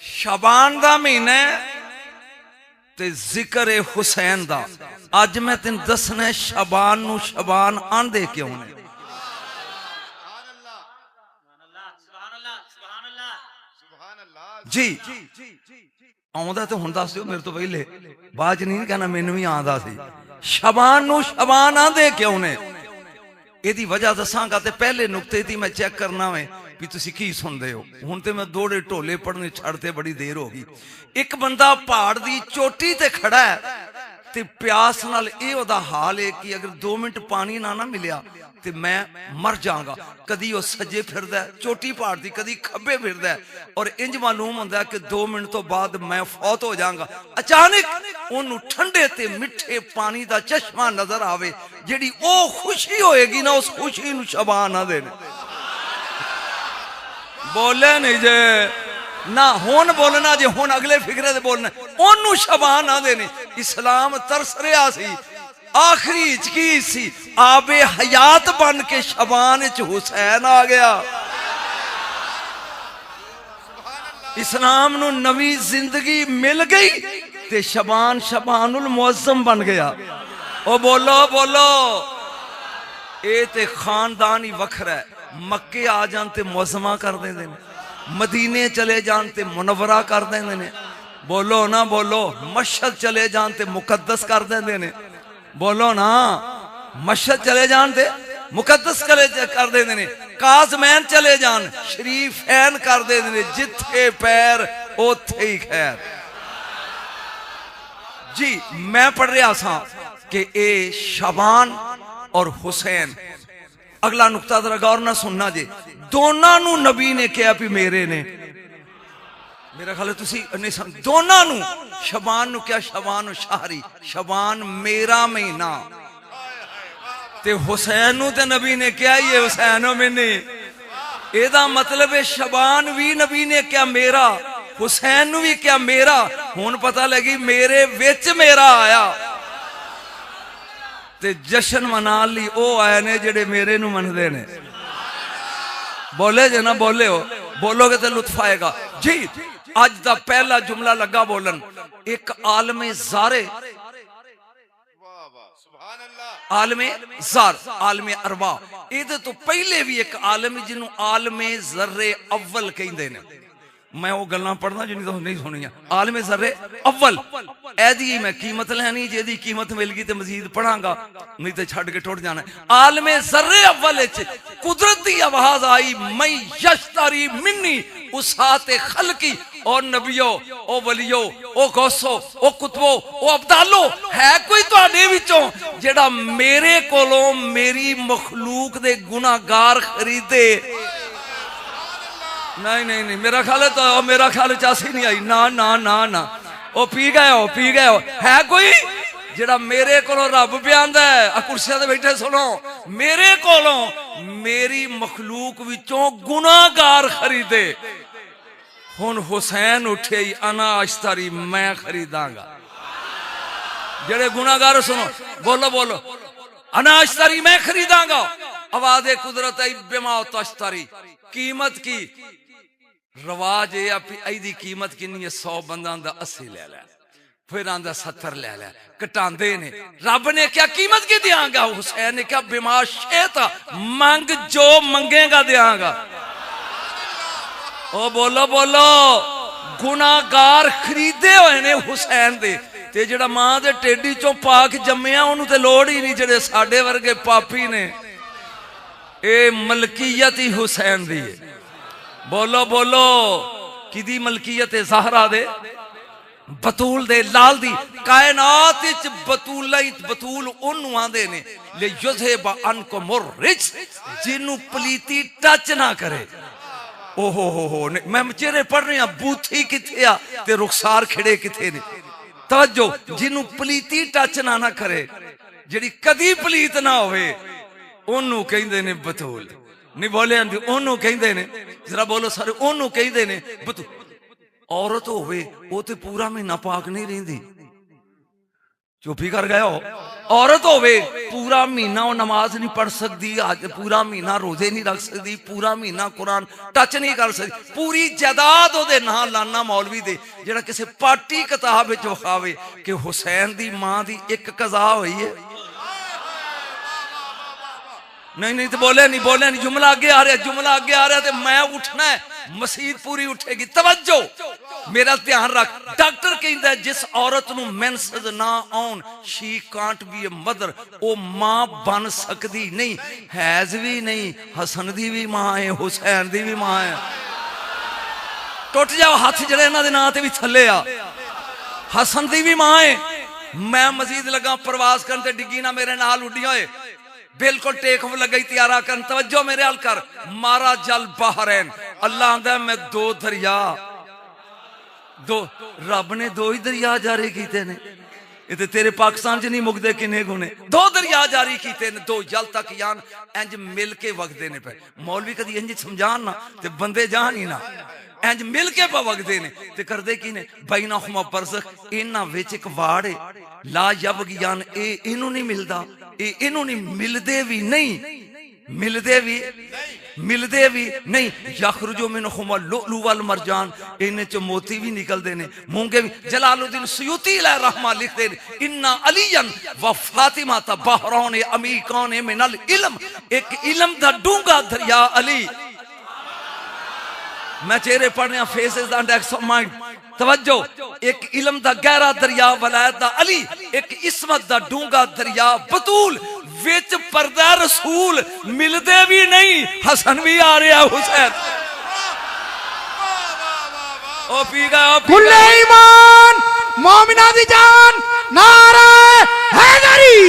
शबान दा महीना ते जिक्र है हुसैन दा। अज मैं तेन दसना शबान नू शबान आंदे क्यों ने। जी आउंदा तो हुण दस दिओ मेरे तो पहले बाज नहीं कहना मैनू भी आंदा सी। शबान नू शबान आंदे क्यों ने एदी वजह दसांगा ते पहले नुक्ते दी मैं चेक करना वे भी तुसी की सुनदे हो। हुण ते मैं दौड़े ढोले पढ़ने छड़ते बड़ी देर हो गई। एक बंदा पहाड़ दी चोटी ते खड़ा है ते प्यास नाल ए ओदा हाल है कि अगर 2 मिनट पानी ना ना मिलिया ते मैं मर जाऊंगा। कदी वो सज्जे फिरदा चोटी पहाड़ दी, कदी खब्बे फिरदा और इंज मालूम होंदा कि 2 मिनट तो बाद मैं फौत हो जाऊंगा। अचानक ओनू ठंडे ते मिठे पानी दा चश्मा नजर आवे, जेड़ी ओ खुशी होएगी ना उस खुशी नू शबान ना देने। बोले नहीं जे ना हुन बोलना जे हुन अगले फिक्रे दे बोलना ओनू शबान ना देने। इस्लाम तरस रहा सी, आखिरी की सी आबे हयात बन के शबान च हुसैन आ गया। इस्लाम नू नवी जिंदगी मिल गई ते शबान शबानुल मुअज्जम बन गया। ओ बोलो बोलो ए ते खानदान ही वखरा है। मक्के आ जान ते मुअज्जमा कर देंदे ने, मदीने चले जान ते मुनव्वरा कर देंदे ने। बोलो ना बोलो मशहद चले जान ते मुकद्दस कर देंदे ने। बोलो ना मशहद चले जान ते मुकद्दस कर देंदे ने। काज़मैन चले जान शरीफैन कर देंदे ने। जिथे पैर ओथे ही खैर। जी मैं पढ़ रहा था कि ए शबान और हुसैन। अगला नुक्ता जरा गौर ना सुनना जे, दोनों नू नबी ने कहा भी मेरे ने। मेरा ख्याल तुसी नहीं समझ। दोनों नू शबान नू क्या शबान शाहरी शबान मेरा महीना ते हुसैन नू ते नबी ने क्या ये हुसैन मैंने। एदा मतलब है शबान भी नबी ने क्या मेरा, हुसैन नू भी क्या मेरा। हुन पता लगी मेरे विच मेरा आया ते जश्न मना ली ओ आए ने जेड़े मेरे नू मनदे ने। बोले जे ना बोले हो, बोलोगे तो लुत्फ आएगा। जी अज दा पहला जुमला लगा बोलन। एक आलमे ज़ारे, आलमे ज़ार, आलमे अरबा। इहदे तो पहले भी एक आलम जिन्हों आलमे ज़र्रे अव्वल कहंदे ने। मैं वो गल्लां पढ़ना जिन्हें तो नहीं सुनिया। आलमे ज़र्रे अव्वल एदी मैं कीमत लैनी, जेदी कीमत मिल गई तो मजीद पढ़ांगा, नहीं तो छड़ के टुट जाना। आलमे ज़र्रे अव्वल कुदरत की आवाज आई, मई यश्तरी मिन्नी उसाते खलकी। ओ नबियो, ओ वलियो, ओ गौसो, ओ कुतबो, ओ अब्दालो, है कोई तुहाडे विचों जेड़ा मेरे कोलों मेरी मखलूक दे गुनाहगार खरीदे? नहीं नहीं नहीं, मेरा ख्याल है तो मेरा ख्याल चासी नहीं आई। ना ना ना ना ओ पी गए हो, पी गए हो। है कोई जेड़ा मेरे कोलों रब बयानदा है, कुर्सियां ते बैठे सुनो, मेरे कोलों मेरी मखलूक विचों गुनाहगार खरीदे। हुन हुसैन उठे ही अना अश्तरी मैं खरीदांगा। जेड़े गुनाहगार सुनो बोलो बोलो अना अश्तरी मैं खरीदांगा। आवाज़े कुदरत आई बिमा तश्तरी। कीमत की रवाज ये कीमत किन्नी है? 100 बंदा 80 ले लै, फिर आंदा 70 ले लै, घटांदे ने। रब ने क्या कीमत की दियांगा? हुसैन ने क्या बिमा शेता मंग जो मंगेगा दियांगा। ओ बोलो बोलो गुनाहगार खरीदे हुए ने हुसैन दे। ते जेड़ा मां दे टेडी चों पाक जम्मिया ओनू ते लोड़ ही नहीं, जेड़े साडे वर्गे पापी ने। ए मलकीयत ही हुसैन दी है। बोलो बोलो किदी मलकीयत है? ज़हरा दे, बतूल दे, लाल दी। कायनात विच बतूल ही बतूल ओनू आंदे ने ले युज़हिब अनकुम मुर्रिज, जिन्नू पलीती टच ना करे। ओहो हो मैं चेहरे पढ़ रही हूं, बूथी किथे आ ते रुखसार खिड़े किथे ने। तवज्जो, जिन्नू पलीती टच ना ना करे, जेड़ी कदी पलीत ना होवे ओनू कहंदे ने बतूल। नहीं बोले ओनू कहंदे ने, जरा बोलो सारे ओनू कहंदे ने बतूल। औरत होवे वो ते पूरा महीना पाक नहीं रहिंदी। चुप ही कर गए हो। औरत होवे पूरा महीना वो नमाज नहीं पढ़ सकती, आज पूरा महीना रोजे नहीं रख सकती, पूरा महीना कुरान टच नहीं कर सकती, पूरी जायदाद ओदे नाल लाना मौलवी दे जेड़ा किसी पार्टी किताब विच विखावे कि हुसैन दी मां दी एक कज़ा हुई है। नहीं नहीं तो बोले नहीं, जुमला अगे आ रहा, जुमला अगे आ रहा, तो मैं उठना है, मसीद पूरी उठेगी। तवज्जो, मेरा ध्यान रख। डॉक्टर कहता है जिस औरत नूं मेंसेस ना आउन, she can't be a mother, वो मां बन सकती नहीं। हैज भी नहीं, हसन दी भी मां है, हुसैन दी भी मां है। टुट जाओ हाथ जड़े इन्हां दे नां ते भी थल्ले आ। हसन दी भी मां है। मैं मजीद लगा प्रवास करन ते डिग्गी ना मेरे नाल उड्डी होए, बिल्कुल टेक ऑफ लगी तैयारा कर। तवज्जो मेरे हाल कर। मारा जल बहरैन, अल्लाह आंदा मैं दो दरिया, दो रब ने दो ही दरिया जारी किए ने। ये तो तेरे पाकिस्तान च नहीं मुकते किन्ने गुने। दो दरिया जारी किए ने, दो जल तक यान इंज मिल के वगदे ने पे। मौलवी कदी इंज समझान ना ते बंदे जान ही ना, इंज मिल के वगदे ने ते करदे की ने। बैनहुमा बरज़ख, इन्हां विच एक वाड़ है, ला यबगियान, इनू नहीं मिलदा, इनू नहीं मिलदे भी नहीं, मिलदे भी नहीं। यखरुजु मिनहुमा लुअलु वल मरजान, इन्हें चो मोती भी निकलते ने, मूंगे भी। जलालुद्दीन सुयूती अलैहि रहमा लिखते हैं इन्ना अलियन व फातिमा बहरौन अमीकान मिनल इल्म, एक इल्म दा डूंगा दरिया अली। मैं चेहरे पढ़ने फेसेस दा इंडेक्स ऑफ माइंड। तवज्जो, एक इल्म दा गहरा दरिया वलायत दा अली, एक इस्मत दा डूंगा दरिया बतूल, विच पर्दा रसूल, मिलदे भी नहीं। हसन भी आ रहा, हुसैन ओ पीगा कुल्ले ईमान मोमिना दी जान, नारा हैदरी,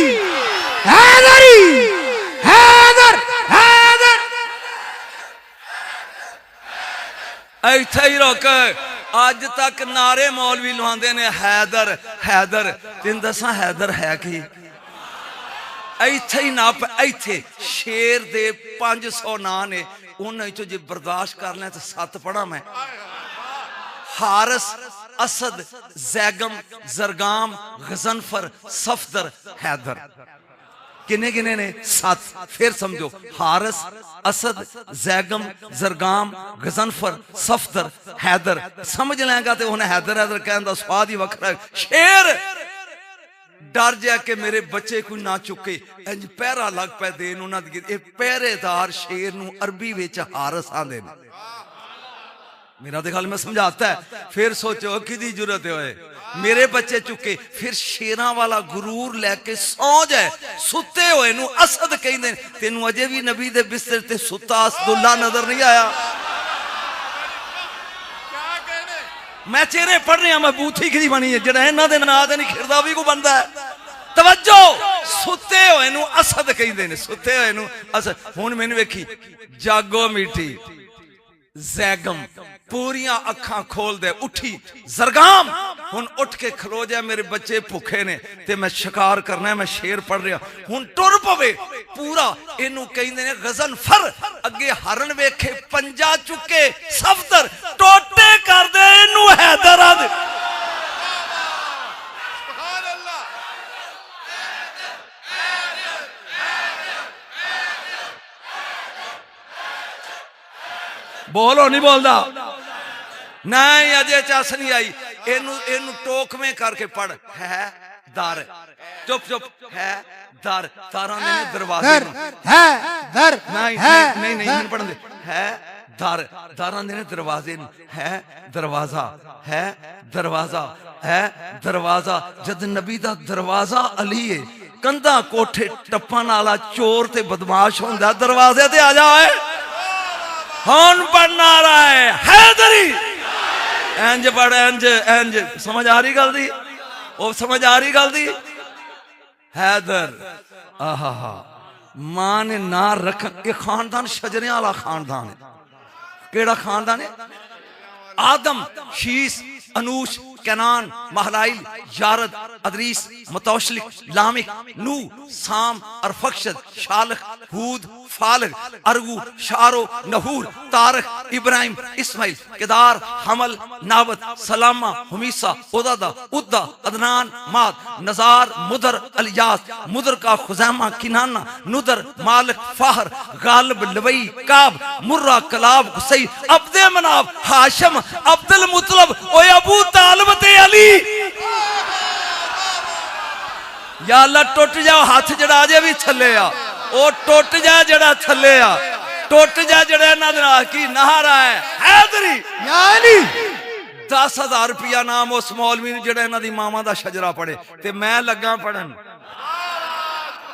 हैदरी, हैदर, हैदर। ऐथे ही रोक। अज तक नारे मौलवी लुआंदे ने हैदर हैदर। तेन दसा हैदर है कि ऐथे ही ना, ऐथे शेर दे 500 ना ने, उन्हां चो जे बर्दाश्त कर लें तो 7 पढ़ा मैं। हारिस, असद, जैगम, जरगाम, गजनफर, सफदर, हैदर। किने किने ने? 7। फिर समझो, हारिस, असद, जैगम, जरगाम, गजनफर, सफदर, हैदर। समझ लेगा तो उन्हें हैदर हैदर कहने का स्वाद ही वखरा है। शेर डर जाए कि मेरे बच्चे कोई ना चुके, इंज पहरा लग पे देन उन्होंने। ये पहरेदार शेर नू अरबी विच हारिस आंदे ने। मेरा तो गल मैं समझाता है। फिर सोचो किदी जरूरत है मेरे बच्चे चुके। फिर शेरां वाला गुरूर लैके सौ जाए, सुते हुए नू असद कहंदे। तेनू अजे भी नबी दे बिस्तर ते सुता असदुल्ला नजर नहीं आया? मैं चेहरे पढ़ रहा, मैं बूथी खरी बनी है जेड़ा इन्हां दे नां ते नहीं खिरदा भी कोई बंदा है। तवज्जो, सुते हुए नू असद कहंदे ने, सुते हुए नू असद। हुण मैनू वेखी, जागो मीठी, जैगम पूरियां अखां खोल दे, उठी। जरगाम हुन उठ के खलो जाए, मेरे बच्चे भुखे ने ते मैं शिकार करना है, मैं शेर पढ़ रहा। हुन टुर पवे पूरा। इनू कहंदे ने गजनफर, अगे हरन वेखे पंजा चुके, सफदर टोटे कर दे, इनू हैदर आदे। बोलो नहीं बोलता नहीं, अजे चस नहीं आई। इनू इनू टोकवे करके पढ़। है दर, चुप चुप, है दर, तारा ने दरवाजे है दर, नहीं नहीं नहीं नहीं पढ़न दे। है दर, तारा ने दरवाजे, है दरवाजा, है दरवाजा, है दरवाजा। जद नबी दा दरवाजा अली है, कंधा कोठे टप्पन वाला चोर ते बदमाश होंदा, दरवाजे ते आ जाए। हौन पढ़ना रहा है हैदरी, इंज पढ़, इंज इंज। समझ आ रही गल दी? वो समझ आ रही गल दी? हैदर। आहा हा, मां ने ना रख। ये खानदान शजरे वाला खानदान है। केड़ा खानदान है? आदम, शीस, अनूश, कैनान, महलाइल, यारद, अदरीस, मतौशलिक, लामिक, नू, साम, अरफक्षद, शालख, हूद, फालग, अरगू, शारो, नहूर, तारख, इब्राहिम, इस्माइल, केदार, हमल, नाबत, सलामा, हुमीसा, उदादा, उद्दा, अदनान, माद, नजार, मुदर, अलियास, मुदर का खुजैमा, किनाना, नुदर, मालिक, फाहर, गालिब, लबई, काब, मुर्रा, कलाब, हुसै, अब्दे मनाब, हाशम, अब्दुल मुतलब, ओए अबू तालिब ते अली। या अल्लाह टुट जाओ हाथ जड़ा अजे भी थले आ, ओ टुट जा जड़ा थले आ, टुट जा जड़ा इन्हां दे नाल की नहारा है हैदरी या अली। 10,000 रुपया नाम उस मौलवी ने जड़ा इन्हां दी मामा दा शजरा पढ़े ते मैं लगा पढ़न।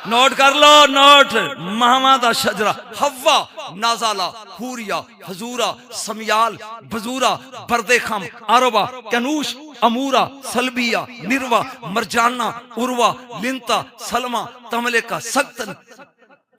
नोट कर लो, नोट। मामा दा शजरा, हवा, नाजाला, हूरिया, हजूरा, समियाल, बजूरा, बरदे खम, आरोबा, कनूश, अमूरा, सलबिया, निर्वा, मरजाना, उर्वा, लिंता, सलमा, तमलेका, सक्तन,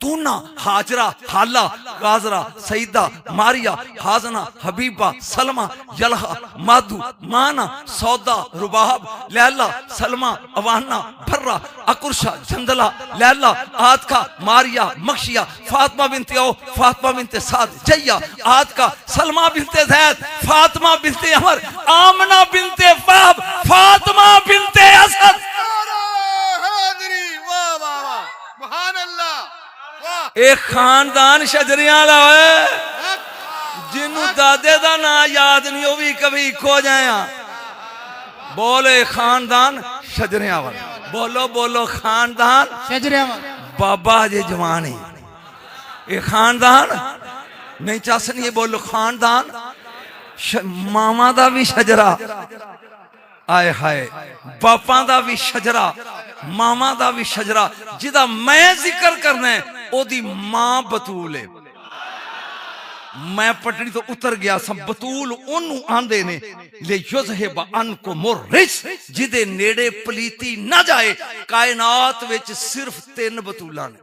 तूना, हाजरा, हाला, गाजरा, सईदा, मारिया, हाजना, हबीबा, सलमा, यलहा, मादू, माना, सौदा, रुबाब, लैला, सलमा, अवाना, भर्रा, अकुरशा, जंदला, लैला, आदका, मारिया, मक्शिया, फातिमा बिनते ओ, फातिमा बिनते साद, जैया, आदका, सलमा बिनते जैद, फातिमा बिनते अमर, आमना बिनते वहब, फातिमा बिनते असद। एक खानदान शजरियां वाला है जिन्हों दादे दा ना याद नहीं वो भी कभी खो जाया। बोले खानदान शजरियां वाला, बोलो बोलो खानदान शजरियां वाला। बाबा जे जवान है ये खानदान नहीं चस नहीं, बोलो खानदान मामा दा भी शजरा, आए हाय बापा दा भी शजरा, मामा दा भी शजरा। जिदा मैं जिक्र करना है ओदी मां बतूल है। मैं पटड़ी तो उतर गया सब, बतूल ओनू आंदे ने ले युज़हिब अनकुम मुर्रिस, जिदे नेड़े पलीती ना जाए। कायनात विच सिर्फ 3 बतूलां ने,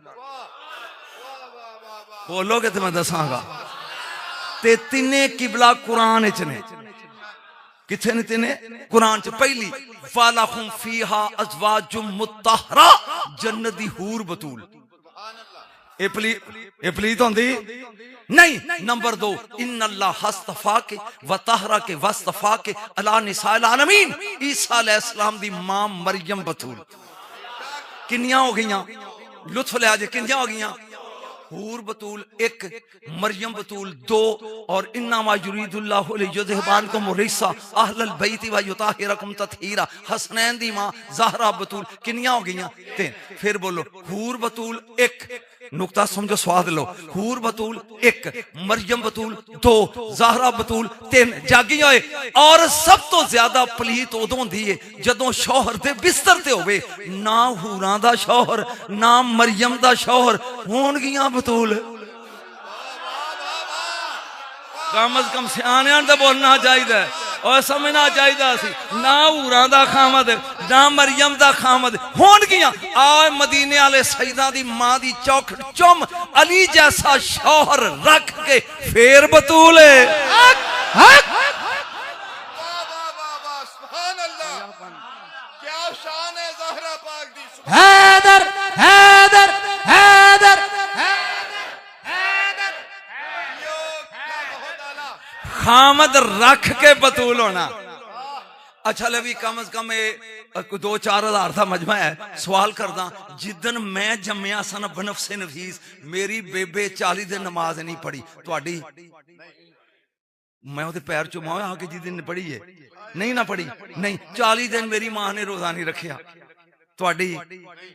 बोलोगे तो मैं दसांगा। ते तिने किबला कुरान विच ने, किथे ने तिने कुरान च। पहली फालहुम फीहा अज़वाजुम मुत्तहरा, जन्नत दी हूर बतूल। ए पलीत होंदी नहीं। नंबर 2 इन्नल्लाह हस्तफा के व तहरा के वस्तफा के अला निसाइल आलमीन, ईसा अलैहिस्सलाम दी मां मरियम बतूल। किन्नियां हो गईयां? लुत्फ ले आजे, किन्नियां हो गईयां? हूर बतूल 1, मरियम बतूल 2, और इन्नमा युरीदुल्लाहु लियुज़हिबा अन्कुम रिज्सा अहलल बैति व युताहिरकुम तत्हीरा, हसनैन दी मां ज़हरा बतूल। किन्नियां हो गईयां? 3। फिर बोलो हूर बतूल 1, नुक्ता समझो, स्वाद लो। हूर बतूल 1, मरियम बतूल 2, ज़हरा बतूल 3। जागी होए। और सब तो ज्यादा पलीत उदों होंदी है जदों शौहर दे बिस्तर ते होवे, ना हूरां दा शौहर ना मरियम दा शौहर, होणगियां बतूल। कम अज कम सियाणियां दा बोलना चाहिए और समझना चाहिए सी। ना हूरां दा खामद ना मरियम दा खामद होणगियां। आ मदीने वाले सईदा दी मां दी चौखट चुम अली जैसा शौहर रख के फेर बतूल है। हैदर हैदर हैदर खामद रख के बतूल होना। अच्छा लवी कम अज कम 2-4 हज़ार का मजमा है। सवाल करदा, जिदन मैं जम्मिया सन बनफसे नफीस मेरी बेबे 40 दिन नमाज नहीं पढ़ी, तुहाडी मैं ओदे पैर चुमा आके जिस दिन पढ़ी है नहीं ना पढ़ी, नहीं 40 दिन मेरी मां ने रोजा नहीं रखिया, तुहाडी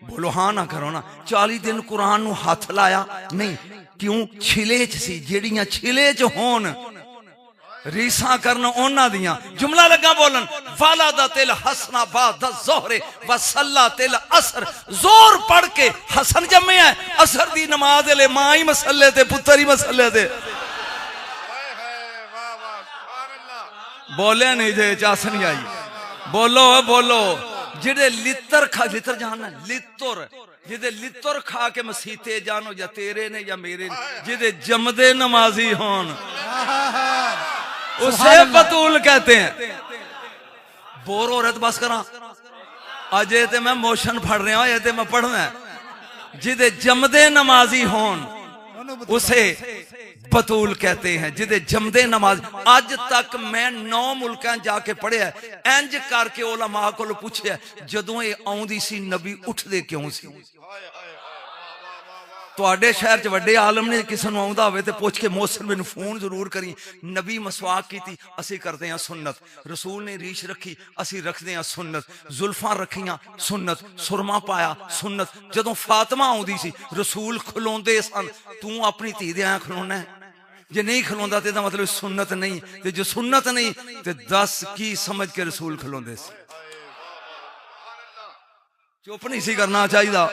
बोलो हाँ ना करो ना। 40 दिन कुरान नू हाथ लाया नहीं, क्यों? छिले च सी, जेड़ियां छिले च होन रीसा करन ओना दियां। जुमला लगा बोलन, वाला दा तिल हसना बाद ज़ोहरे व सल्ला तिल असर, जोर पढ़ के हसन जमे है, असर दी नमाज ले मां ही मसले ते पुत्र ही मसले ते। बोले नहीं जे चास नहीं आई, बोलो बोलो। जिदे लितर खा, लितर जानना लितर, जिदे लितर खा के मसीते जानो या तेरे ने या मेरे ने, जिदे जमदे नमाजी होन उसे बतूल कहते हैं। बोर हो रहा तो बस करा अजे ते मैं मोशन फड़ रहा ये ते मैं पढ़ना जिदे जमदे नमाजी होन उसे बतूल कहते हैं। जिदे जमदे नमाज अज तक मैं 9 मुल्कां जाके पढ़िया इंज करके उलमा कोल पूछया जदों ये आउंदी सी नबी उठदे क्यों सी। तुहाडे शहर च वड्डे आलम ने किसी नूं आउंदा होवे ते पुछ के मोहसिन मैनूं फोन जरूर करी। नबी मसवाक कीती असीं करदे हां सुन्नत, रसूल ने रीछ रखी असीं रखदे हां सुन्नत, जुल्फां रखियां सुन्नत, सुरमा पाया सुन्नत। जदों फातिमा आउंदी सी रसूल खलोंदे सन, तू अपनी धी दे आं खलोना है? जे नहीं खलोंदा ते मतलब सुन्नत नहीं, ते जो सुन्नत नहीं ते दस की समझ के रसूल खलोंदे सी। चुप नहीं सी करना चाहिए,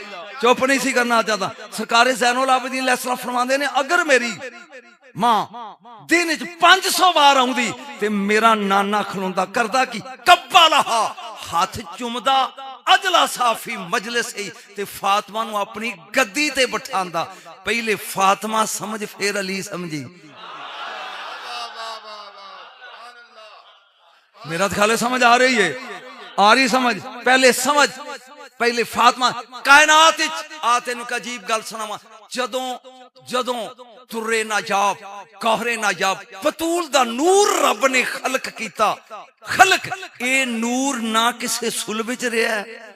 चुप नहीं सी करना चाहता। सरकारे ज़ैनुल आबिदीन अलैहिस्सलाम फरमांदे ने अगर मेरी मां दिन च 500 बार आउंदी ते मेरा नाना खलोंदा करदा की कब्बलहा हाथ चुमदा अजला साफी मजलिस ही ते फातिमा नूं अपनी गद्दी ते बिठांदा। पहले फातिमा समझ फिर अली समझी। मेरा ख्याल समझ आ रही है, आ रही समझ? पहले समझ, पहले फातिमा कायनात आ तेन अजीब गल सुनावा। जदों जदों तुरे नाजाब कहरे नाजाब बतूल दा नूर रब ने खलक कीता, खलक ए नूर ना किसे सुलभ च रहा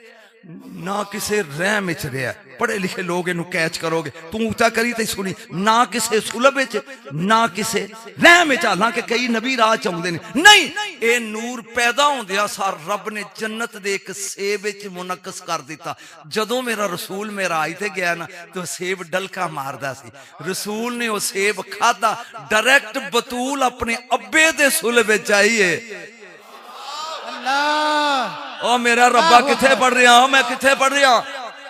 ना किसे रहम च रहा। पढ़े लिखे लोग इनू कैच करोगे, तू ऊंचा करी ते सुनी ना किसे सुलभ च ना किसे रहम च। हालांकि कई नबी राह चाहते ने नहीं, ए नूर पैदा होंदिया सार रब ने जन्नत दे एक सेब च मुनक्कस कर दिता। जदों मेरा रसूल मेरा आई ते गया ना तो सेब डलका मारदा सी, रसूल ने वो सेब खादा। डायरेक्ट बतूल अपने अब्बे दे सुलभ च आई है। ओ मेरा रब्बा किथे पढ़ रहा हूं मैं, किथे पढ़ रहा हूं?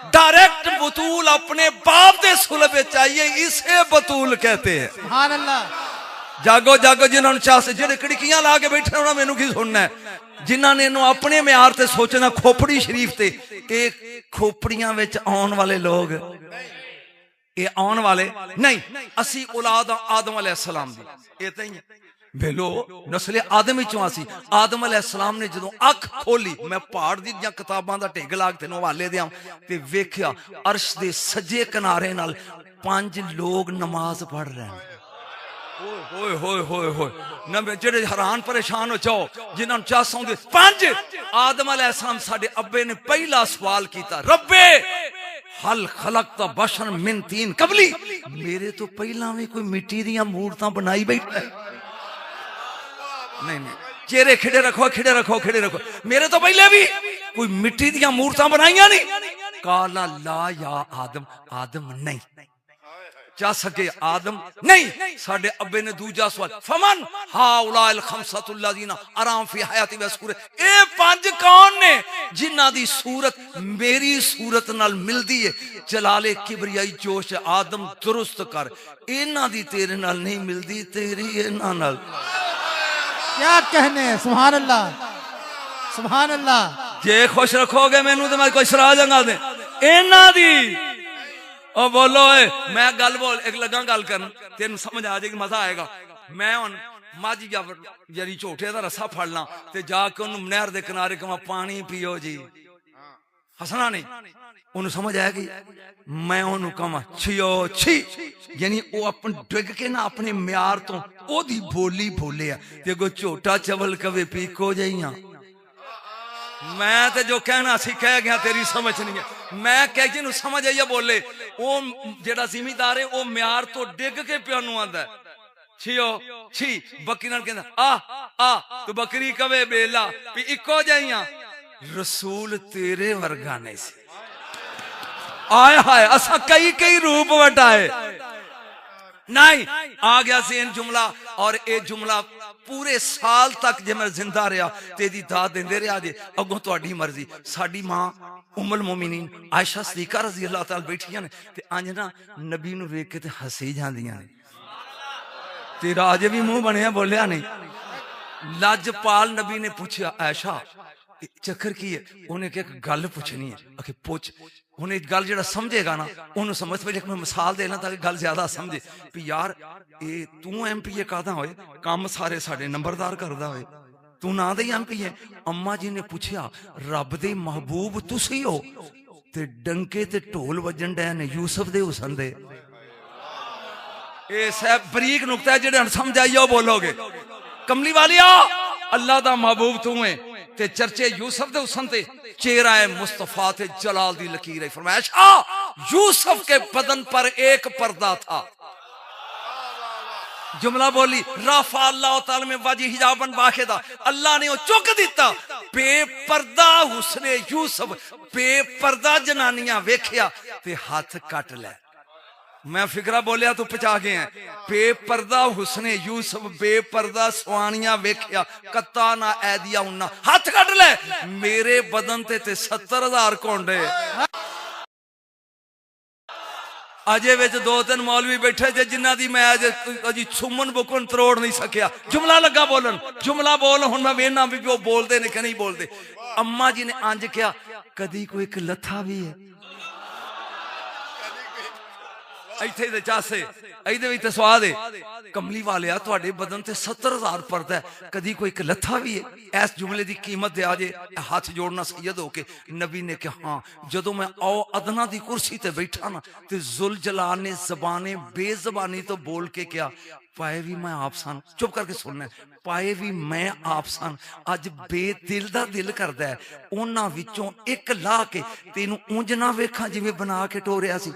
डायरेक्ट बतूल अपने बाप दे सुलभ चाहिए, इसे बतूल कहते हैं। सुभान अल्लाह। जागो जागो जिन्होंने चाह से जेडे खिड़कियां ला के बैठे उन्होंने मैनू की सुनना है। जिन्होंने इन्हों अपने म्यार ते सोचना खोपड़ी शरीफ ते एक खोपड़ियां विच आउण वाले लोग ये आउण वाले नहीं। असी औलाद आदम अलैहिस्सलाम दी ये तां भेलो नस्ले आदम विचों आसी। आदम अलैहिस्सलाम ने जदों अख खोली, मैं पहाड़ दी किताबां दा ढिग ला के तैनूं हवाले दियां ते वेख्या अर्श दे सज्जे किनारे नाल 5 लोग नमाज पढ़ रहे हैं। होए होए होए होए न जेडे हैरान परेशान हो जाओ जिन्हां नूं चस आउंदी 5। आदम अलैहिस्सलाम साडे अब्बे ने पहला सवाल कीता, रब्बे हल खलकता बशर मिन तीन कबली, मेरे तो पहला भी कोई मिट्टी दियां मूर्तां बनाई बैठा है? नहीं नहीं, चेहरे खिड़े रखो खिड़े रखो खिड़े रखो, मेरे तो पहले भी कोई मिट्टी दियां मूर्तां बनाइया नहीं। काला ला या आदम, आदम नहीं जा सके, आदम नहीं। साडे अब्बे ने दूजा सवाल, फमन हाउलाल खमसतुल्लाजीना आराम फी हयाती वस्कुर, ए 5 कौन ने जिन्हां दी सूरत मेरी सूरत नाल मिलदी है? जलाले किबरियाई जोश आदम दुरुस्त कर, इन्हां दी तेरे नाल नहीं मिलदी, तेरी इन्हां नाल। क्या कहने, सुभान अल्लाह सुभान अल्लाह। जे खुश रखोगे मैनू तो मैं कोई सराह जंगा दे इन्हां दी। ओ बोलो मैं गल बोल एक लगा गल करन तेन समझ आ जाएगी, मजा आएगा। मैं हुन मझ जरी झोटे दा रस्सा फड़ ला ते जाके उन्होंने नहर दे किनारे कहा पानी पियो जी, हसना नहीं, उन्होंने समझ आएगी। मैं उन्होंने कहा छियो छी, यानी वो अपन डिग के ना अपने म्यार तो ओदी बोली बोले ते अगो झोटा चवल कवे पीको जाइया। मैं तो जो कहना सी कह गया, तेरी समझ नहीं है। मैं कह जिन्हों समझ आई बोले वो जेड़ा जिमीदार है वो म्यार तो डिग के प्यो नूं आंदा छियो छी, बकरी नाल कहंदा आ तो बकरी कवे बेला भी इको जाइया। रसूल तेरे वर्गा नहीं सी। आए हाय असा कई कई रूप वटाए नहीं आ गया सी इन जुमला। और ये जुमला पूरे साल तक जे मैं जिंदा रहा तेरी दाद देंदे रहा जे अगों तुहाडी मर्जी। साडी मां उम्मुल मोमिनीन आयशा सिद्दीका रज़ी अल्लाह तआला बैठियां ने ते अंज ना नबी नूं वेख के ते हसी जांदियां ने। तेरा अजे भी मुंह बनया बोलिया नहीं। लजपाल नबी ने पूछा आयशा चक्कर की है? उन्हें क्या गल पूछनी है? आखे पूछ। उन्हें गल जरा समझेगा ना उन्होंने समझ पे मैं मिसाल देना ताकि गल ज्यादा समझे भी यार ये तू MPA कहदा होए काम सारे साडे नंबरदार करदा होए तू ना दे एमपी है। अम्मा जी ने पूछा रब दे महबूब तुसी हो ते डंके ते ढोल वजन डे ने यूसुफ दे हुसन दे। ये सब बरीक नुकता है जेड़े समझ आई हो बोलोगे। कमली वालिया अल्लाह दा महबूब तू है ते चर्चे यूसुफ दे हुसन ते चेहरा है मुस्तफा ते जलाल दी लकीर है। फरमाया यूसुफ के बदन पर एक पर्दा था। जुमला बोली राफा अल्लाह ताला में वाजी हिजाबन वाहिदा, अल्लाह ने वो चुक दिता। बेपर्दा हुस्ने यूसुफ, बेपर्दा जनानियां वेख्या ते हाथ कट ले। मैं फिकरा बोलिया तू पचा गए हैं। बेपर्दा हुस्ने यूसुफ, बेपर्दा स्वानियां वेख्या, कत्ता ना ऐदिया उन्ना, हाथ कट ले। मेरे बदन ते 70,000 कोंडे। अजे विच 2-3 मौलवी बैठे थे जिन्ना दी मैं अजी सुमन बुकन तरोड़ नहीं सकिया। जुमला लगा बोलन, जुमला बोल हुन मैं वेना भी वो बोलते ने कि नहीं बोलते। अम्मा जी ने अंज क्या कदी कोई एक लथा भी है इथे दे चासे इहदे विच स्वाद है। कमली वालिया तुहाडे बदन ते 70,000 पर्दा है, कदी कोई एक लथा भी है। इस जुमले की कीमत दे आजे हाथ जोड़ना सैयद होके। नबी ने कहा हाँ जदों मैं औ अदना दी कुर्सी ते बैठा ना ते जुल जलाल ने जबाने बेजबानी तो बोल के क्या पाए भी मैं आप सन। चुप करके सुनना, पाए भी मैं आप सन। अज बेदिल दा दिल करदा है उन्हां विचों एक ला के तेनू उंज ना वेखां जिवें बना के टोरिया सी।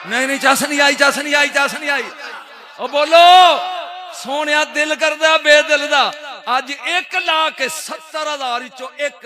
नहीं नहीं चस नहीं आई, चस नहीं आई, चस नहीं आई। ओ बोलो सोनिया दिल करदा बेदिल दा। अज एक ला के 70,000 चो एक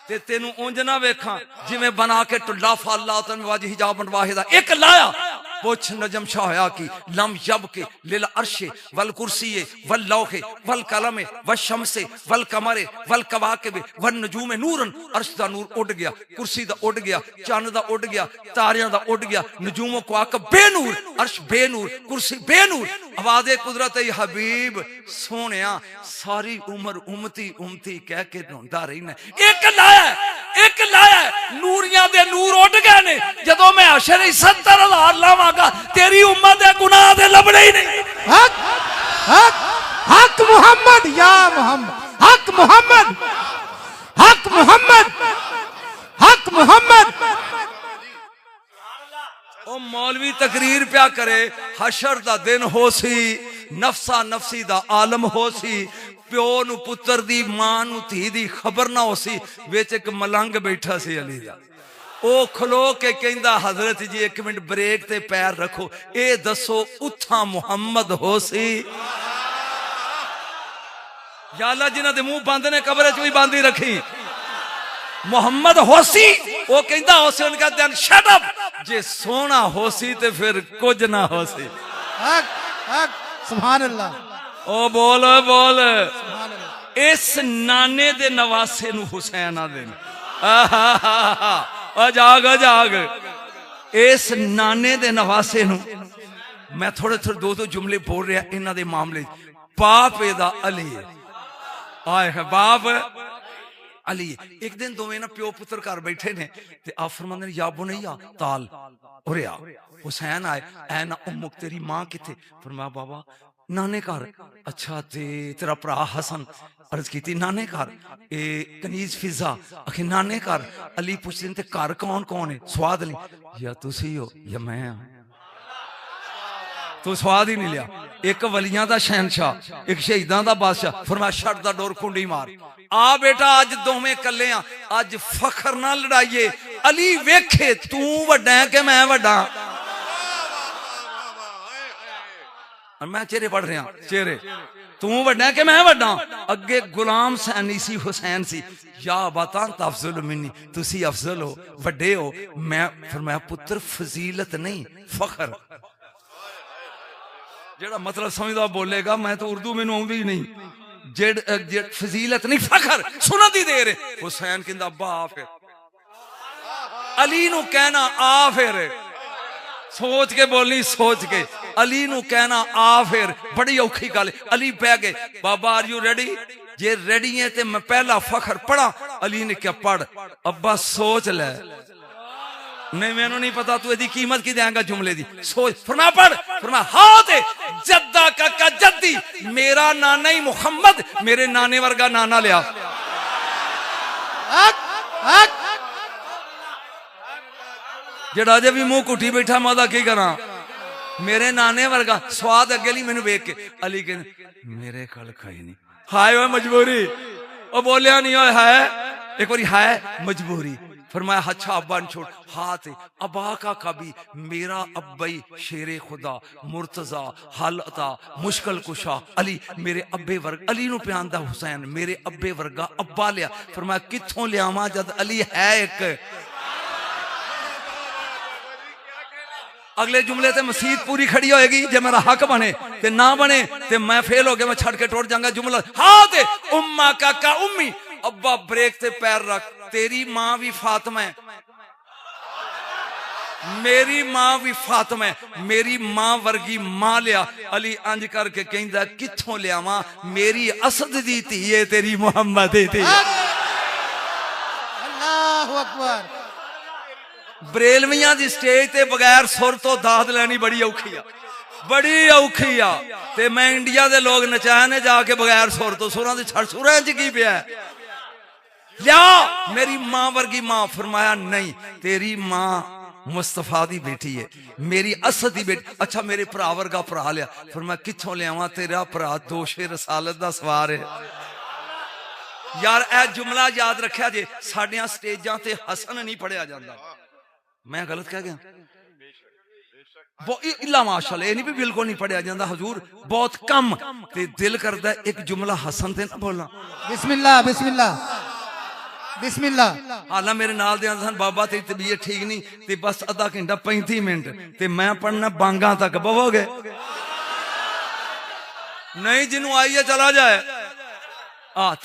ते तेनू उंज ना वेखां जिवें बना के टुल्ला फाला तन वाज हिजाबन वाहिदा। एक लाया पुछ नजम शाह की लम यब के लिल अर्शे वल कुर्सीए वल लौहे वल कलमे वल शमसे वल कमरे वल कवाकिबे वल नजूमे नूरन। अर्श दा नूर उड़ गया, कुर्सी दा उड़ गया, चंद दा उड़ गया, तारियां दा उड़ गया, नजूमो कवाकब बेनूर, अर्श बेनूर, कुर्सी बेनूर। आवाज़े कुदरत हबीब सोनिया सारी उम्र उम्मती उम्मती कह के रोंदा रहना। एक लाया, एक लाया, नूरियां दे नूर उड़ गए ने। जदों मैं हशर 70,000 लावांगा तेरी उम्मत दे गुनाह दे लबड़े ही नहीं। हक हक हक मोहम्मद या मोहम्मद, हक मोहम्मद, हक मोहम्मद, हक मोहम्मद। ओ मौलवी तकरीर प्या करे हशर दा दिन हो सी, नफसा नफसी दा आलम हो सी, प्यो नु पुत्र दी मां नु धी दी खबर ना हो सी। विच एक मलंग बैठा सी अली दा, ओ खलो के कहंदा हजरत जी एक मिनट ब्रेक ते पैर रखो, ए दसो उथा मुहम्मद हो सी। या अल्लाह जिन्हां दे मुंह बंद ने कब्र च भी बंद ही रखी। मुहम्मद होसी वो कहंदा होसी, उनका ध्यान शट अप। जे सोना होसी ते फिर कुछ ना होसी। हक हक सुभान अल्लाह। ओ बोल बोल। सुभान अल्लाह। इस नाने दे नवासे नु हुसैन आदे जाग जाग। इस नाने दे नवासे नु मैं थोड़े थोड़े दो जुमले बोल रहा इन्हां दे मामले। बाप एदा अली है, आए है बाप अली। एक दिन दोवें ना प्यो पुत्र घर बैठे ने ते आप फरमांदे ने या बुनैया ताल उरे आ। हुसैन आए, ऐ ना उम्मुक तेरी मां किथे? फरमाया बाबा नाने घर। अच्छा ते तेरा भरा हसन? अर्ज की नाने घर। ए कनीज फिजा आखिर नाने घर। अली पूछते ते घर कौन कौन है? स्वाद अली या तुसी हो या मैं हां। तू स्वाद ही नहीं लिया। एक वलियां दा शहनशाह, एक शहीदां दा बादशाह। फरमाया छड़ दा डोर कुंडी मार आ बेटा, अज दोवें कल्ले आ, अज फखर ना लड़ाइए। अली वेखे तू वड्डा है कि मैं वड्डा? मैं चेहरे पढ़ रहा, चेहरे तू वड्डा है कि मैं वड्डा? अगे गुलाम सैनी सी हुसैन सी। या बातां अफजल मिन्नी, तुसी अफजल हो, वड्डे हो। मैं फरमाया पुत्र फजीलत नहीं फखर। जेड़ा मतलब समझदा बोलेगा, मैं तो उर्दू मैनू आउंदी ही नहीं। जेड़ फजीलत नहीं फखर सुना दी देर। हुसैन कहंदा अब्बा आ फिर। अली नू कहना आ फिर, सोच के बोलनी सोच के। अली नू कहना आ फिर बड़ी औखी गल। अली बह गए, बाबा आर यू रेडी? जे रेडी है ते मैं पहला फखर पढ़ा। अली ने क्या पढ़? अब्बा सोच ले। नहीं मैनू नहीं पता तू इसकी कीमत की देंगा जुमले दी सोच फरमा पढ़ फरमा हाँ ते जद्दा काका जद्दी मेरा नाना ही मुहम्मद मेरे नाने वर्गा नाना लिया जेड़ा अजे भी मुंह घुटी बैठा मैं ओदा की करा मेरे नाने वर्गा स्वाद अगे ली मैनू वेख के अली कहते मेरे कल खाई नहीं हाय वो मजबूरी वो बोलिया नहीं हो है एक बार है मजबूरी फरमाया अच्छा अब्बा ने छोड़ हाथ अबा का कभी मेरा अब्बई शेरे खुदा मुर्तजा हालता मुश्किल कुशा अली मेरे अब्बे वर्ग अली नु प्यान दा हुसैन मेरे अब्बे वर्गा अब्बा लिया फरमाया कित्थों लियावा जद अली है एक अगले जुमले ते मसीद पूरी खड़ी होएगी जे मेरा हक बने ते ना बने ते मैं फेल हो गया मैं छड़ के टुट जाऊंगा जुमला हाँ ते उम्मा काका उम्मी अब्बा ब्रेक ते पैर रख तेरी मां भी फातिमा है मेरी मां भी फातिमा है मेरी मां वर्गी मां लिया अली अंज करके कहंदा कित्थों लियावा मेरी असद दी धी है तेरी मुहम्मद दी धी अल्लाहु अकबर बरेलवियां दी स्टेज ते बगैर सुर तो दाद लैनी बड़ी औखी आ बड़ी औखी आ ते मैं इंडिया दे लोग नचाए ने जाके बगैर सुर तो सुरां दी छड़ सुरां च की पिया लिया मेरी मां वर्गी मां फरमाया नहीं तेरी मां मुस्तफा दी बेटी है मेरी असद दी बेटी अच्छा मेरे भरा वर्गा भरा लिया फरमाया कित्थों लियावां तेरा भरा दोशे रसालत दा सवार है यार ए जुमला याद रखिया जे साडियां स्टेजां ते हसन नहीं पढ़िया जांदा मैं गलत कह गया इला माशाअल्लाह ये नहीं भी बिल्कुल नहीं पढ़िया जाता हजूर बहुत कम ते दिल करदा एक जुमला हसन ते ना बोलना बिस्मिल्लाह बिस्मिल्लाह बिस्मिल्लाह हालां मेरे नाल दे सन बाबा तेरी तबीयत ठीक नहीं ते बस आधा घंटा 35 मिनट ते मैं पढ़ना बांगा तक बवोगे नहीं जिन्हों आई है चला जाए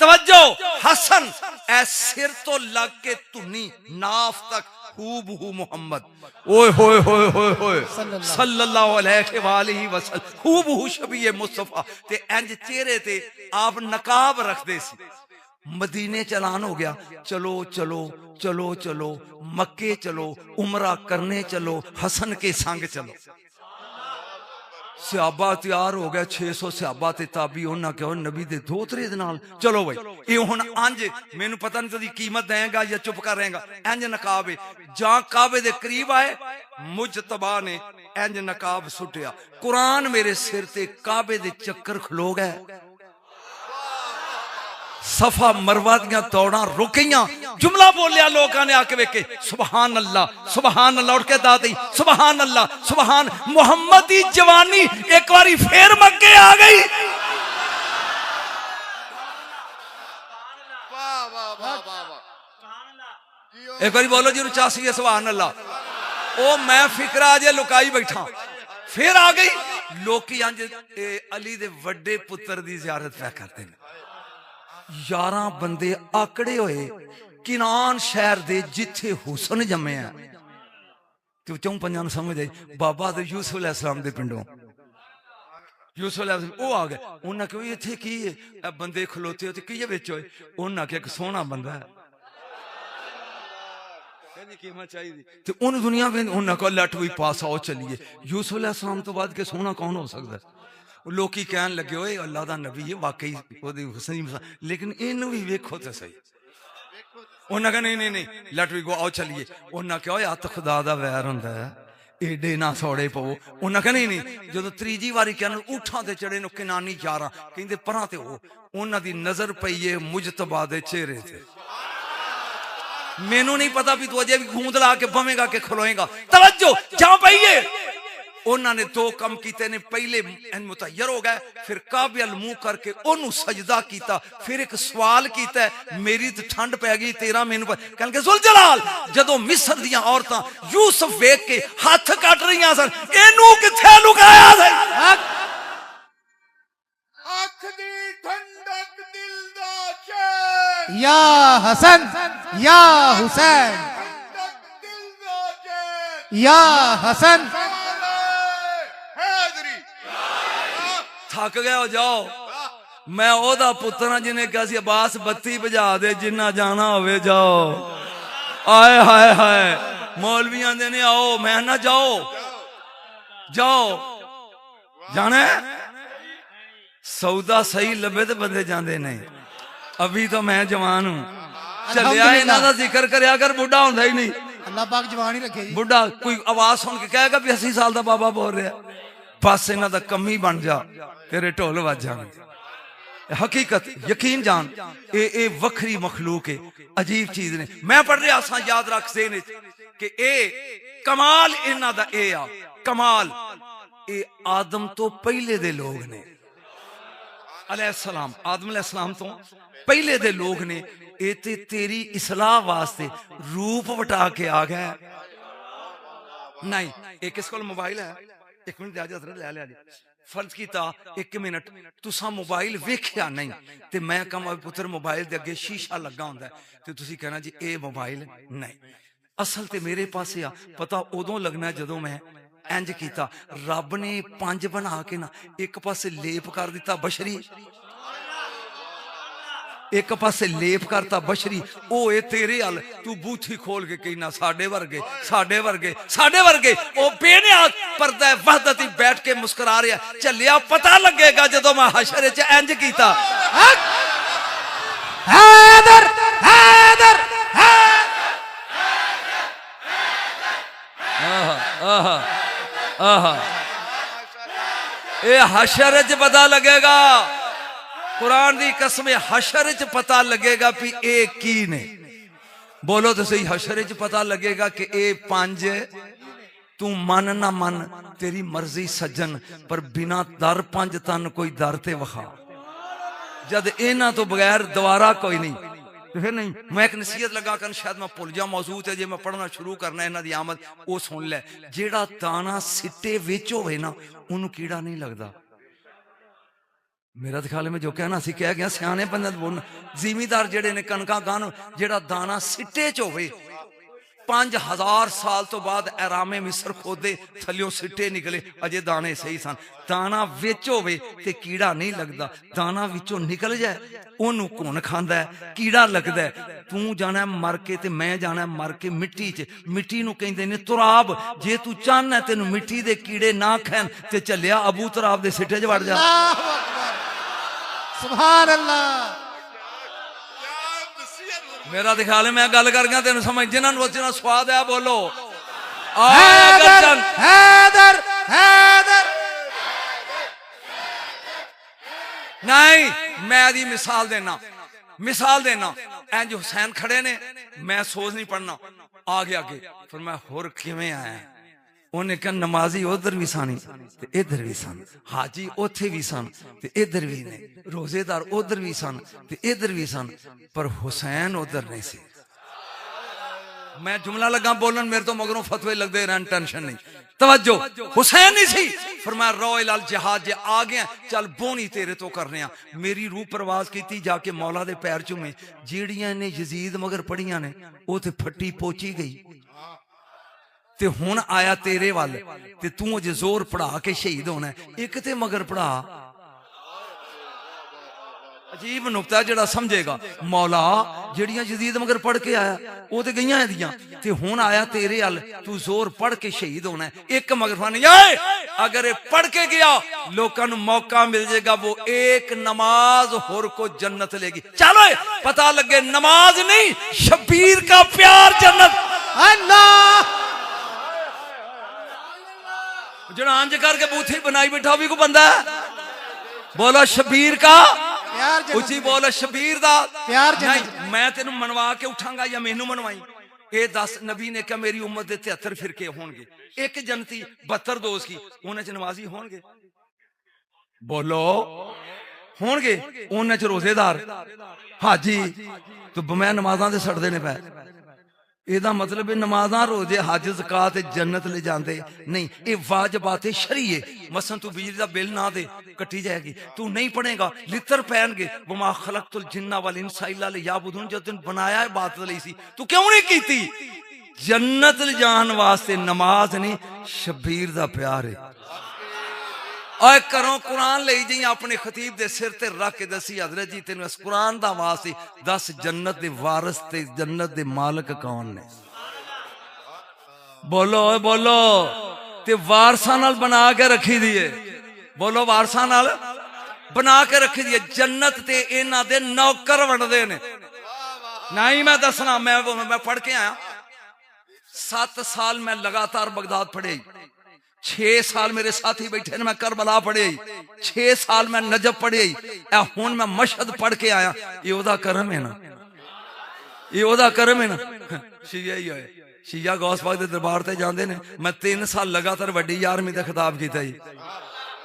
तवज्जो हसन ए सिर तो लग के धुनी नाफ तक हूबहू मोहम्मद ओए होए होए होए होए सल्लल्लाहु अलैहि वसल्लम हूबहू शबीए मुस्तफा ते इंज चेहरे ते आप नकाब रखदे सी मदीने चलान हो गया चलो चलो चलो चलो मक्के चलो उमरा करने चलो हसन के संग चलो सियाबा तैयार हो गया 600 सियाबा ते ताबी उन्हें कहो नबी दे दोतरे दे नाल चलो भाई ये हुण अंज मैनू पता नहीं तेरी कीमत देगा या चुप कर रहेगा इंज नकाब जा काबे दे करीब आए मुजतबा ने इंज नकाब सुटिया कुरान मेरे सिर ते काबे दे चक्कर खलो गए सफा मरवा दियां दौड़ा रुकियां जुमला बोलिया लोगों ने आके वेखे सुभान अल्लाह उठ के दादी सुभान अल्लाह सुभान मुहम्मद दी जवानी एक बारी फिर मक्के आ गई एक बारी बोलो जी चासी है सुभान अल्लाह ओ मैं फिक्रा अजे लुकाई बैठा फिर आ गई लोकी अंज अली दे वड्डे पुत्र दी ज़ियारत पै करते हैं 11 बंदे आकड़े होए किनान शहर दे जिथे हुसन जम्मिया तो चौं पंजां समझ आई बाबा दे यूसुफ अलैहिस्सलाम दे पिंडों यूसुफ अलैहिस्सलाम ओ आ गए उन्हें कहा इत्थे की है बंदे खलोते हो की विच होए उन्हें कहा एक सोहना बंदा है कीमत चाहिए उन दुनिया में उन्हें कहा लट भी पास आओ चलिए यूसुफ अलैहिस्सलाम तो बाद के सोहना कौन हो सकता है लोकी कहन लगे ओए अल्लाह दा नबी है वाकई हुसैन लेकिन इनू भी वेखो तो सही उन्हें कहा नहीं नहीं नहीं लट भी गो आओ चलिए उन्हें कहा अत खुदा दा वैर हुंदा है एडे ना सौड़े पवो उन्हें कहा नहीं नहीं जो त्रीजी वारी कहन ऊठां ते चढ़े नु किनानी यारां कहंदे परां ते हो उन्हां दी नजर पई है मुजतबा दे चेहरे ते मैनू नहीं पता भी तू अजे भी गूंद ला के बवेगा के खलोएगा तवज्जो जा पाइए उन्होंने दो कम किए ने पहले मुतय्यर हो गए फिर काबे अल मुंह करके ओनू सजदा किया फिर एक सवाल किया मेरी तो ठंड पै गई तेरा मैनू कहने जुलजलाल जदों मिस्र दियां औरतां यूसुफ वेख के हाथ कट रही सन इनू किथे लुकाया सी अख दी ठंडक दिल दा चैन या हसन या हुसैन ठंडक दिल दा चैन या हसन थक गए हो जाओ मैं ओदा पुत्र हाँ जिन्हें कहा सी अब्बास बत्ती बजा दे जिन्ना जाना होवे जाओ आए हाय हाय मौलवी आंदे ने आओ, मैं ना जाओ जाओ, जाना है? सौदा सही लबे तो बंदे जाते नहीं। अभी तो मैं जवान हूं, चलिया इन्हां दा जिक्र करया कर, बुढ़ा होंदा ही नहीं। अल्लाह पाक जवान ही रखे जी। बुढ़ा कोई आवाज सुन के कहेगा भी 80 साल का बाबा बोल रहा, बस इन्हां दा कमी बन जा, तेरे ढोल वज जाणगे। हकीकत यकीन जान, ए वखरी मखलूक है, अजीब चीज ने। मैं पढ़ रहा सा, याद रख सेने कि ए कमाल इन्हां दा ए आ, कमाल ए आदम तो पहले दे लोग ने, अलैहिस्सलाम, आदम अलैहिस्सलाम तो पहले दे लोग ने। ए ते तेरी इसलाह वास्ते रूप वटा के आ गए। नहीं एक किस कोल मोबाइल है, एक मिनट आ जा, ले ले फर्ज किया 1 मिनट तुसा मोबाइल वेख्या नहीं ते मैं कहा पुत्र मोबाइल दे अगे शीशा लगा हुंदा ते तुसी कहना जी ए मोबाइल नहीं। असल ते मेरे पास आ, पता उदों लगना जदों मैं इंज किया। रब ने 5 बना के ना एक पासे लेप कर दिता बशरी, एक पासे लेप करता बशरी, ओ ए तेरे हल तू बूथी खोल के कहना साडे वर्गे साडे वर्गे साडे वर्गे। ओ बेनियाज पर्दा वहदत ही बैठ के मुस्कुरा रहा, चलिया पता लगेगा जदों मैं हशर च इंज कीता। हैदर हैदर आहा आहा, ए हशर च पता लगेगा, कुरान दी कसम हशर च पता लगेगा भी ए की ने। बोलो तो सही, हशर च पता लगेगा कि ए 5 तू मन ना मन तेरी मर्जी सज्जन, पर बिना दर 5 तन कोई दर ते वखा। जद इन्हां तो बगैर दोबारा कोई नहीं, तो फिर नहीं। मैं एक नसीहत लगा कर, शायद मैं भुल जा, मौजूद है जे मैं पढ़ना शुरू करना इन्हां दी आमद, वो सुन ले। जेड़ा दाना सिट्टे विच होवे ना उन्होंने कीड़ा नहीं लगता। मेरा ख्याल में जो कहना सी कह गया, सियाने बंदे बोलना। जिमीदार जेड़े ने कनका गान, जेड़ा दाना सिट्टे च होवे 5000 साल तो बाद ऐरामे मिस्र खोदे थल्लियों सिट्टे निकले, अजे दाने सही सन। दाना विच होवे ते कीड़ा नहीं लगता, दाना विचों निकल जाए ओनू कौन खांदा है, कीड़ा लगदा है। तू जाना मर के ते मैं जाना मर के मिट्टी च। मिट्टी नू कहंदे ने तुराब। जे तू चाहना तेनू मिट्टी दे कीड़े ना खान ते चलिया अबू तुराब दे सिट्टे च वड़ जा। सुभान अल्लाह। मेरा ख्याल है मैं गल कर गया, तेन समझ जिन्होंने बच्चे स्वाद है बोलो हैदर हैदर हैदर। नहीं मैं दी मिसाल देना, मिसाल देना। इंज हुसैन खड़े ने, मैं सोच नहीं पढ़ना, आ गया आगे, फिर मैं होर किवें आया। उन्हें कहा नमाजी उधर भी सन ते इधर भी सन, हाजी उथे भी सन ते इधर भी ने, रोजेदार उधर भी सन ते इधर भी सन, पर हुसैन उधर नहीं सी। मैं जुमला लगा बोलन, मेरे तो मगरों फतवे लगते रहन, टेंशन नहीं। तवज्जो, हुसैन नहीं सी। फरमाया रो इलाल जिहाद, जे आ गया चल बोनी तेरे तो करने आ। मेरी रूह परवाज की जाके मौला दे पैर चूमे। जेड़ियां ने यजीद मगर पढ़ियां ने वो ते फट्टी पोची गई ते हुण आया तेरे वाल ते तू अजे जोर पढ़ा के शहीद होना। एक ते मगर पढ़ा। अजीब नुकता जड़ा समझेगा, मौला जड़ियां यजीद मगर पढ़ के आया वो ते गईयां एदियां ते हुण आया तेरे अल, तू जोर पढ़ के शहीद होना। एक मगर फरमाने अगर ये पढ़ के गया लोकां नूं मौका मिल जाएगा, वो एक नमाज होर को जन्नत लेगी। चलो पता लगे नमाज नहीं शबीर का प्यार जन्नत। अल्लाह जड़ा अंज करके बूथी बनाई बैठा भी को बंदा है। बोलो शबीर का उची, बोलो शबीर दा प्यार। नहीं मैं तेन मनवा के उठांगा या मैनू मनवाई। ये 10 नबी ने क्या मेरी उम्मत दे 73 फिरके होंगे, एक जनती 72 दोस्त की, उन्हें च नमाजी होंगे। बोलो होंगे, उन्हें च रोजेदार हाजी। तो मैं नमाजा से सड़ते ने पै। ਇਹਦਾ मतलब नमाजा रोजे हज ज़कात जन्नत ले जाते नहीं। ये वाजबात शरीए। मसन तू बिजली का बिल ना दे कटी जाएगी, तू नहीं पढ़ेगा लित्र पैनगे। वमा खलक़तुल जिन्ना वल इंसा इल्ला लियअबुदून, जो दिन बनाया है बात लई सी, तू क्यों नहीं कीती? जन्नत ले जान वास्ते नमाज नहीं शबीर दा प्यार है। और करो कुरान ले जी अपने खतीब दे सिर ते रख के दसी हजरत जी तेन इस कुरान दा वास्ते 10 जन्नत दे वारिस ते जन्नत दे मालिक कौन ने। बोलो बोलो ते वारसा नाल बना के रखी दी है। बोलो वारसा नाल बना के रखी दी है। जन्नत ते इन्हां दे नौकर वंडदे ने। नहीं मैं दसना, मैं पढ़ के आया। 7 साल मैं लगातार बगदाद पढ़े, 6 साल मेरे साथी बैठे ने मैं करबला पढ़े, 6 साल मैं नजब पढ़े, हुण मैं मशहद पढ़ के आया। ये ओदा करम है ना, ये ओदा करम है ना। शिया ही होए, शिया गौस पाक दे दरबार ते जांदे ने। मैं 3 साल लगातार वड्डी 11वीं दा खिताब कीता जी।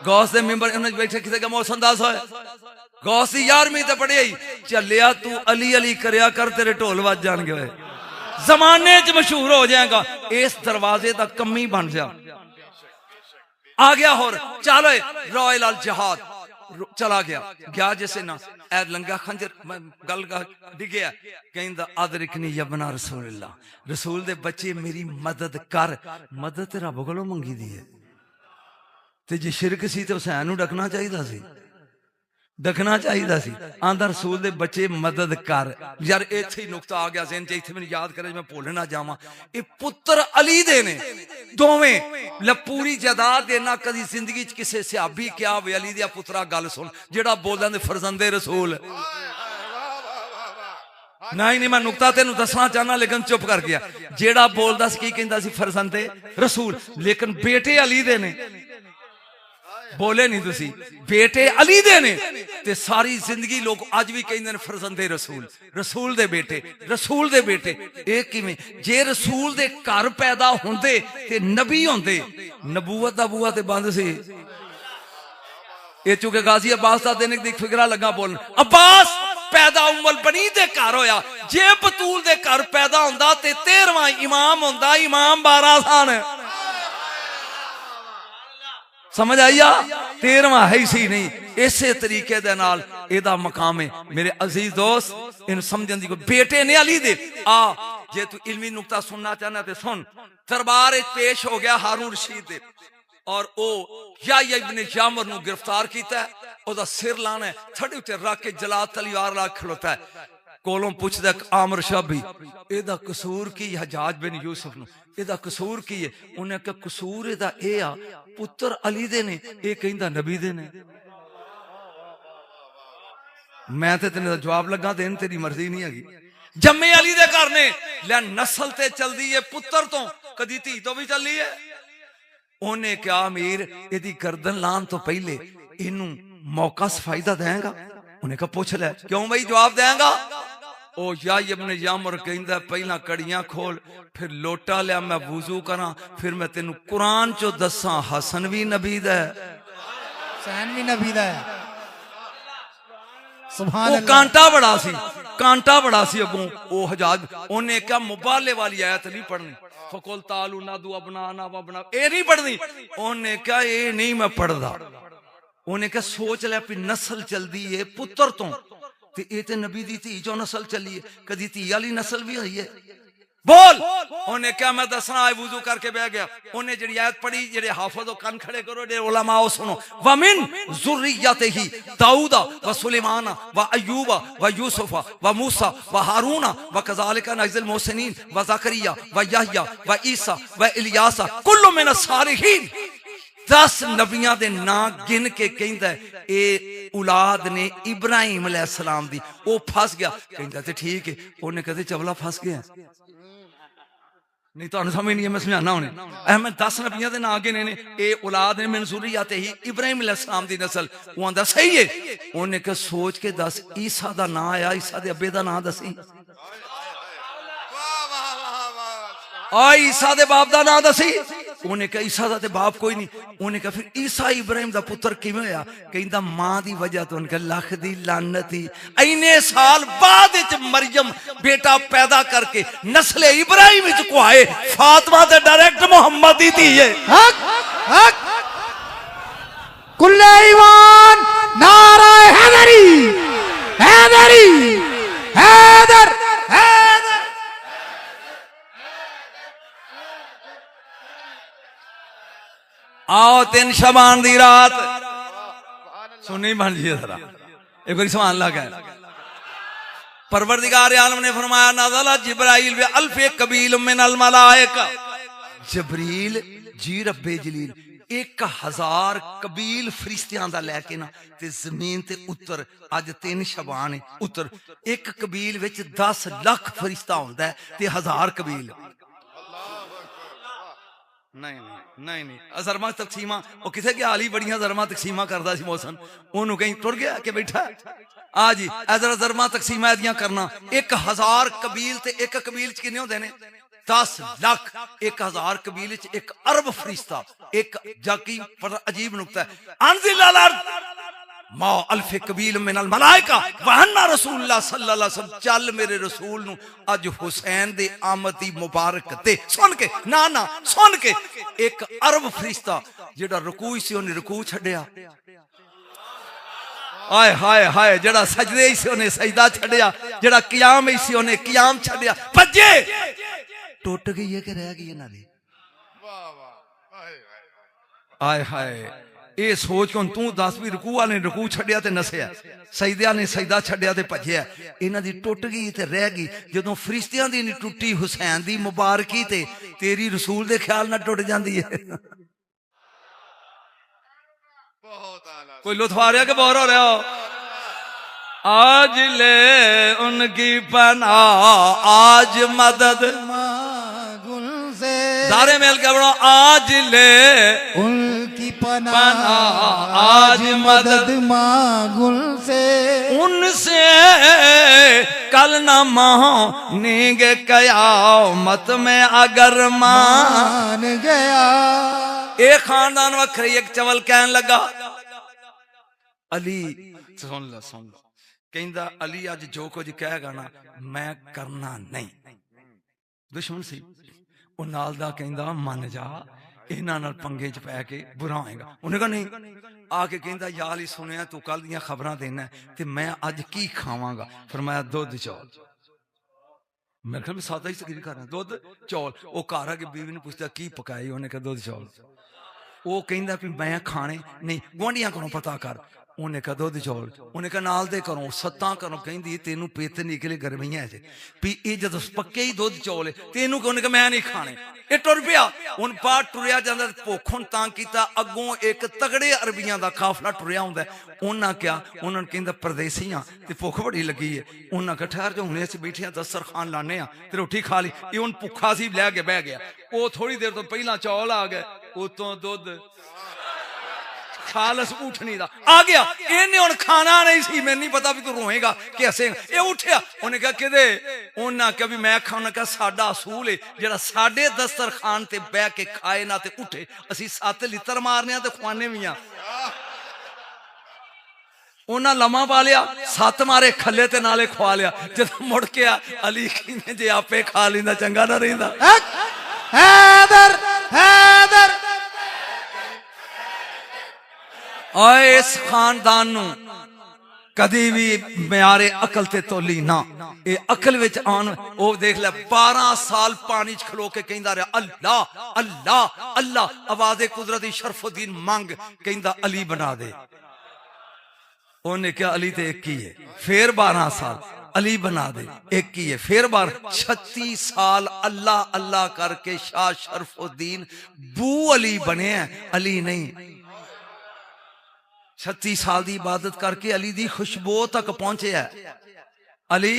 गौस दे मिंबर इन्हां बैठे किते का मौसम दास होए। गौस दी 11वीं ते पढ़े ही चलिया तू अली अली करया कर, तेरे ढोल वज जाणगे होए, जमाने च मशहूर हो जाएगा। इस दरवाजे दा कमी बन जा। आ गया होर चलो रॉयल अल जहाद चला गया, गया जैसे ना ए लंगा खंजर गल डिगया, कहंदा अदरिकनी यबना रसूलुल्लाह, रसूल दे बच्चे मेरी मदद कर। मदद ते रब कोलों मंगी दी है, ते जे शिरक सी ते हुसैन नूं डकना चाहिदा सी, डकना चाहिदा सी। आंदा रसूल दे बच्चे मदद कर। यार इत्थे ही नुक्ता आ गया ज़हन च, इत्थे मैनूं याद करे मैं भुल ना जावां। ये पुत्र अली दे ने दोवें, पूरी जायदाद देना कदी जिंदगी च किसे सहाबी क्या वे अली दिया पुत्रा गल सुन, जेड़ा बोलदा ने फरजंदे रसूल। नहीं नहीं मैं नुक्ता तेनू दसना चाहना लेकिन चुप कर गया। जेड़ा बोलदा सी की कहंदा सी फरजंदे रसूल, लेकिन बेटे अली दे ने। बोले नहीं तुसी, बेटे अली दे ने ते सारी जिंदगी लोग अज भी कहंदे ने फरजंदे रसूल, रसूल दे बेटे, रसूल दे बेटे। एक किवें जे रसूल दे घर पैदा होंदे ते नबी होंदे, नबूवत दा बूआ ते बंद सी। ये चूंकि गाजी अब्बास दा देने दी फिकरा लगा बोलन, अब्बास पैदा उम्मल बनी दे घर होया, जे बतूल दे घर पैदा होंदा ते 13वां इमाम होंदा, इमाम 12 सन। समझ आईया, 13वां है ही सी नहीं। इसे तरीके दे नाल एदा मकाम है। मेरे अजीज दोस्त इन समझन दी, बेटे ने अली दे। आ जे तू इल्मी नुक्ता सुनना चाहना ते सुन। दरबार पेश हो गया हारून रशीद दे, और ओ याह्या इब्ने यामर नू गिरफ्तार कीता, ओदा सिर लाना है, थड़े उत्ते रख के जलाल तलवार ला खलोता है। कोलों पुछदा आमर शाह भी एदा कसूर की, हजाज बिन यूसुफ नू एदा कसूर की है? उन्हें कहा कसूर एदा ए आ, पुत्र अली दे ने, ए कहंदा नबी दे ने। मैं ते तेरे जवाब लगा देन, तेरी मर्जी नहीं हैगी। जम्मे अली दे घर ने, ले नस्ल ते चलदी है पुत्र तो, कदी धी तो भी चली है। उन्हें क्या अमीर एदी गर्दन लान तो पहले इनू मौका सफाई दा देंगा? उन्हें कहा पूछ ले। क्यों भाई जवाब देंगा? ओ याह्या इब्ने यामर कहंदा पहला कड़ियां खोल, फिर लोटा लिया, मैं वुजू करा, फिर मैं तेनू कुरान चो दसा हसन भी नबी दा है, हुसैन भी नबी दा है। सुभान वो अल्लाह। कांटा बड़ा सी, कांटा बड़ा सी अगों। ओ हजाज उन्हें क्या मुबाले वाली आयत नहीं पढ़नी, फकुल तालू नादू अबनाना वबना, ए नहीं पढ़नी। उन्हें क्या ये नहीं मैं पढ़दा। उन्हें क्या सोच लिया भी नस्ल चलदी है पुत्र तो, ते ये ते नबी दी धी चो नस्ल चली है, कदी धी वाली नस्ल भी हुई है? बोल। उन्हें क्या मैं दसना आए, वुजू करके बह गया। उन्हें जी आयत पढ़ी, जेडे हाफिज हो कान खड़े करो, जेडे उलमा हो सुनो। वमिन जुर्रियतिही दाऊदा व सुलेमाना व अय्यूबा व यूसुफा व मूसा व हारूना व कज़ालिका नज़िल मोहसिनीन व ज़करिया व याह्या व ईसा व इलियासा कुल्लु मिन अस्सालिहीन। 10 नबियां दे नां गिन के कहंदा ए औलाद ने इब्राहिम अलैहिस्सलाम दी। ओ फस गया, कहंदा ते ठीक है। उन्हें कहते चवला फस गया नहीं, तो समझ नहीं है, मैं समझाना होने। मैं 10 नबियां दे नां गिने ने, ए औलाद ने मिन ज़ुर्रियतिही इब्राहिम अलैहिस्सलाम दी नस्ल। वो आंदा सही है। उन्हें कहा सोच के दस, ईसा दा नां आया, ईसा दे अब्बे दा नां दसी, आ ईसा दे बाप दा नां दसी। उन्हें कहा ईसा दा ते बाप कोई नहीं। उन्हें कहा फिर ईसा इब्राहिम दा पुत्र किवें होया? कहंदा मां दी वजह तो। उनके लख दी लानत ही, इन्ने साल बाद विच मरियम बेटा पैदा करके नस्ल इब्राहिम विच कुआए, फातिमा ते डायरेक्ट मोहम्मद दी थी है। हक हक कुल्ले ईमान नारा हैदरी, हैदरी, हैदर, हैदर। आओ 3 शबान दी रात सुनी बन जी जरा एक बार समान लगा। परवरदिगार आलम ने फरमाया नज़ला जिब्राइल व अल्फ कबील मिन अल मलाइका, जबरील जी रब्बे जलील 1000 कबील फरिश्तियां दा लैके ना ते जमीन ते उतर अज 3 शबान उतर एक कबील विच 10 लाख फरिश्ता हुंदा है ते 1000 कबील नहीं नहीं नहीं अजरमा तकसीमा वो किथे गया अली बड़ियां जरमा तकसीमा करदा सी मौसन ओनू कहीं टुर गया कि बैठा आ जी अजरा जरमा तकसीमा एदियां करना 1000 कबील ते एक कबील च किन्ने होंदे ने 10 लाख 1000 कबीले च 1 अरब फरिश्ता एक जाकी पर अजीब नुक्ता है अनजिल अल अर्द मा अल्फ कबील मिनल मलाइका वहन्ना रसूलुल्लाह सल्लल्लाहु अलैहि वसल्लम चल मेरे रसूल नु अज हुसैन दे आमद दी मुबारक ते सुन के ना ना सुन के 1 अरब फरिश्ता जेड़ा रुकू सी ओने रुकू छड्या आए हाय हाय जेड़ा सजदे सी ओने सजदा छड्या जेड़ा क़याम सी ओने क़याम छड्या भज्जे टुट गई है कि रह गई है ना दी आए हाय ये सोच के तू दस भी रुकू वाले रुकू छड्या ते नसिया सजदिया ने सजदा छड्या ते भज्जिया इन्हां दी टुट गई ते रह गई जदों फरिश्तियां दी नहीं टुटी हुसैन दी मुबारकी ते तेरी रसूल दे ख्याल ना टुट जांदी है कोई लुत्फ आ रहा कि बोर हो रहा हो आज ले उनकी पना आज मदद गुल से सारे मिल के बनो आज ले उनकी पना आज मदद गुल से उनसे कल न मानेंगे कयामत में अगर मान गया एक खानदान वखरी एक चवल कहन लगा अली सुन लो कहंदा अली अज जो कुछ कहेगा ना मैं करना नहीं दुश्मन सी वो नाल दा कहंदा मन जा इन्हां नाल पंगे च पै के बुरा होएगा उन्हें कहा नहीं आके कहंदा यार ही सुनिया तू कल दियां खबरां देना ते मैं अज की खावांगा फरमाया दुध चौल मैं कहा सादा ही तकरीर कर रहा दुध चौल वो घर आके बीवी ने पूछता की पकाई उन्हें कहा दुध चौल वो कहंदा भी मैं खाने नहीं गुआंढियां कोलों पता कर उन्हें कहा दुध चौल उन्हें कहा नाल दे करो 7 करो कहती तेनू पेत निकले गर्मियां च भी ये जद पक्के ही दुध चौल तेनू उन्हें कहा मैं नहीं खाने ये टुर पिया हुण बाहर टुरिया जांदा भुख हुण तां कीता अगों एक तगड़े अरबियां दा काफला टुरिया हुंदा उन्हां क्या उन्हां कहंदा परदेसियां ते भुख बड़ी लगी है उन्हां कहा ठहर जा हुणे असीं बैठे दस्तरखान लाने आ ते रोटी खा ली ये हुण भुखा सी लै के बह गया वो थोड़ी देर तो पहला चौल आ गए उतों दुध खालस उठनी दा आ गया इन्हें हुण खाना नहीं सी मैं नहीं पता भी तू रोएगा कि हसेगा ये उठया उन्हें कहा किदे उन्हें कहा भी मैं खाना कहा साडा असूल है जेड़ा साडे दस्तरखान ते बह के खाए ना ते उठे असी 7 लितर मारने ते खुआने भी आ उन्हें लम्मा पा लिया 7 मारे खले ते नाले खुआ लिया जब मुड़ के अली कहने जे आपे खा लेंदा चंगा ना रहिंदा हैदर हैदर और इस खानदान नू कदी भी म्यारे अकल ते तोली ना ये अकल विच आन ओ देख ले 12 साल पानी च खलो के कहंदा रहा अल्लाह अल्लाह अल्लाह आवाज़े कुदरती शरफुद्दीन मंग कहंदा अली बना दे उन्हें क्या अली ते एक ही है फिर 12 साल अली बना दे एक ही है फिर 36 साल अल्लाह अल्लाह करके शाह शरफुद्दीन बू अली बने हैं अली नहीं 36 साल की इबादत करके अली दी खुशबू तक पहुंचे है अली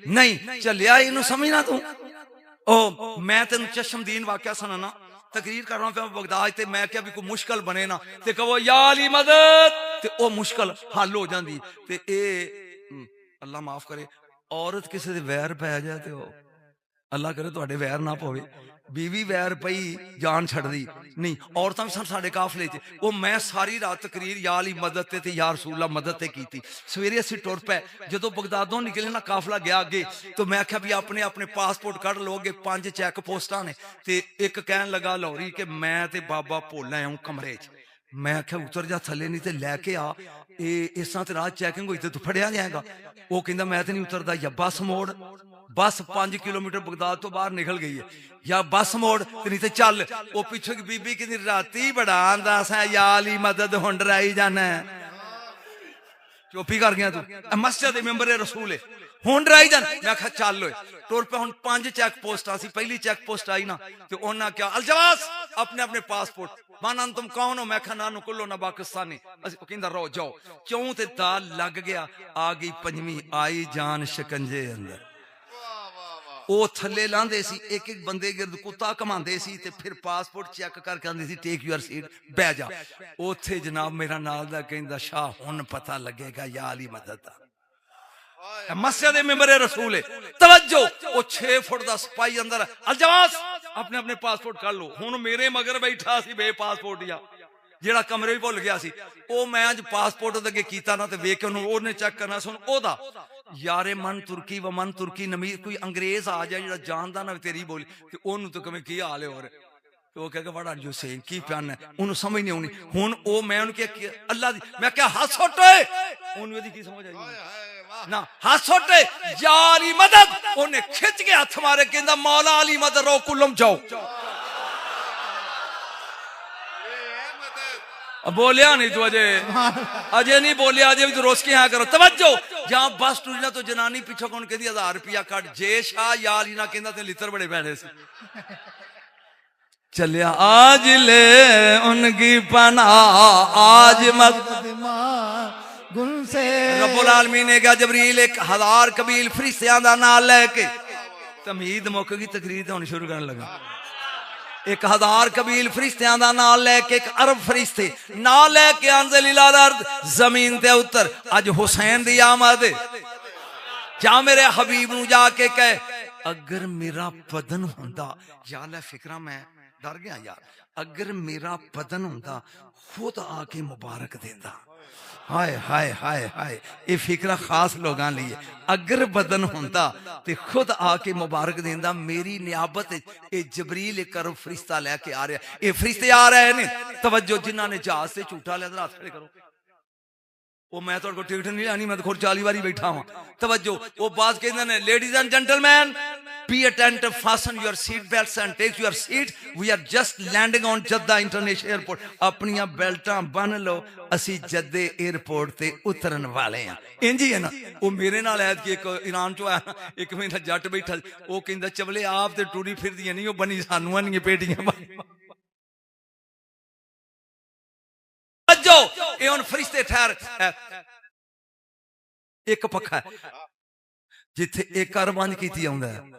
नहीं चलिया इनू समझना तू ओ मैं तेन चशमदीन वाकया सुनाना तकरीर कर रहा हूं बगदाद ते मैं क्या भी कोई मुश्किल बने ना ते कहो या अली मदद ते ओ मुश्किल हल हो जाती ते ए अल्लाह माफ करे औरत किसी दे वैर पै जाए ते अल्लाह करे तुहाडे वैर ना पवे बीवी वैर पई जान छड़दी नहीं औरतां भी साडे काफले च वो मैं सारी रात तकरीर या अली मदद ते या रसूलुल्लाह मदद ते कीती सवेरे असीं टुर पे जदों बगदादों निकले ना काफला गया अगे तो मैं आख्या भी अपने अपने पासपोर्ट कढ लो अगे 5 चेक पोस्टां ने ते एक कहन लगा लाहौरी कि मैं ते बाबा भोला आऊं कमरे च मैं आख्या उतर जा थले नहीं ते लैके आ इस तरह रात चैकिंग हुई तो तू फड़िया जाएगा वो कहंदा मैं तो नहीं उतरदा या बस मोड़ बस 5 किलोमीटर बगदाद तो बाहर निकल गई है या बस मोड़ नहीं तो चल वो पिछो की बीबी कहती राती बड़ा आंदा सा या अली मदद हुण डराई जाना चुप ही कर गया तू मस्जिद दे मैंबर रसूल है हुण डराई जान मैं आख्या चल ओए तुर पे हुण 5 चेक पोस्टां सी पहली चेक पोस्ट आई ना ते उन्हां क्या अल्जवास अपने अपने पासपोर्ट मानन तुम कौन हो मैं आख्या नानू कुल्लो ना पाकिस्तानी कहंदा रो जाओ क्यों ते ताल लग गया आ गई 5वीं आई जान शिकंजे अंदर ਉਹ ਥੱਲੇ ਲਾਂਦੇ ਸੀ ਇੱਕ ਇੱਕ ਬੰਦੇ ਗਿਰਦ ਕੁੱਤਾ ਘਮਾਉਂਦੇ ਸੀ ਤੇ ਫਿਰ ਪਾਸਪੋਰਟ ਚੈੱਕ ਕਰਕੇ ਆਂਦੇ ਸੀ ਟੇਕ ਯੂਅਰ ਸੀਟ ਬਹਿ ਜਾ ਉੱਥੇ ਜਨਾਬ ਮੇਰਾ ਨਾਲ ਦਾ ਕਹਿੰਦਾ ਸ਼ਾਹ ਹੁਣ ਪਤਾ ਲੱਗੇਗਾ ਯਾ ਅਲੀ ਮਦਦ ਦਾ मस्जिद मेंबर रसूल है तवज्जो वो 6 फुट का सिपाही अंदर अल्जवास अपने अपने पासपोर्ट कर लो हुण मेरे मगर बैठा सी बे पासपोर्ट या जेड़ा कमरे भी भुल गया सी ओ मैं अज पासपोर्ट अगे कीता ना ते वेख के ओने चेक करना सुन ओदा यारे मन तुर्की नमी कोई अंग्रेज आ जाए जेड़ा जानदा ना तेरी बोली ते ओनू तो कमे की हाल है और वो कह व्हाट आर यू सेइंग की प्यान है ओनू समझ नहीं आउनी हुण ओ मैं उनके अल्लाह दी मैं क्या हस उठे ओनू एदी की समझ आई ना हाथ छोटे या अली मदद उन्हें खिंच के हाथ मारे कहंदा मौला अली मदद रो कुलम जाओ बोलिया नहीं तू अजय नहीं बोलिया अजय भी तू रोज के यहाँ करो तवज्जो जहां बस टूरी ना तो जनानी पीछे कौन कहती 1000 रुपया कट जे शाह या अली ना कहंदा ते लितर बड़े पैसे से चलिया आज ले उनकी पनाह आज मदद गुल से रब्बुल आलमीन ने कहा जबरील 1000 कबील फरिश्तियां दा नाम लेके तमीद मुक गई तकरीर होनी शुरू करने लगा 1000 कबील फरिश्तियां दा नाम लेके 1 अरब फरिश्ते नाम लेके अंज़िल इला अर्द जमीन ते उतर अज हुसैन दी आमद जा मेरे हबीब नू जाके कह अगर मेरा बदन हुंदा या अल्लाह फिक्रा मैं डर गया यार अगर मेरा बदन हुंदा खुद आके मुबारक देंदा हाय हाय हाय हाय ये फिक्रा खास लोगों लिए अगर बदन होंदा ते खुद आके मुबारक देंदा मेरी नियाबत ये जबरील एक अरब फरिश्ता लेके आ रहा ये फरिश्ते आ रहे ने तवज्जो जिन्हां ने जहाज से झूठा लिया हाथ खड़े करो वो मैं तो टिकट नहीं लानी मैं तो खुद 40 बारी बैठा हूं तवज्जो वो बात कहते हैं ladies and gentleman be attentive fasten your seat belts and take your seat we are just landing on Jeddah International Airport अपनी बेल्टां बन लो असी जद्दे एयरपोर्ट ते उतरन वाले हैं इंज ही है ना वो मेरे नाल ऐद कि एक ईरान चो आया एक मेरा जट बैठा वो कहंदा चवले आप ते टूरी फिरदी नहीं वो बनी सानू नहीं पेटियां जो ये हुन फरिश्ते ठहर एक पक्खा जिथे एक अरबां कीती आउंदा है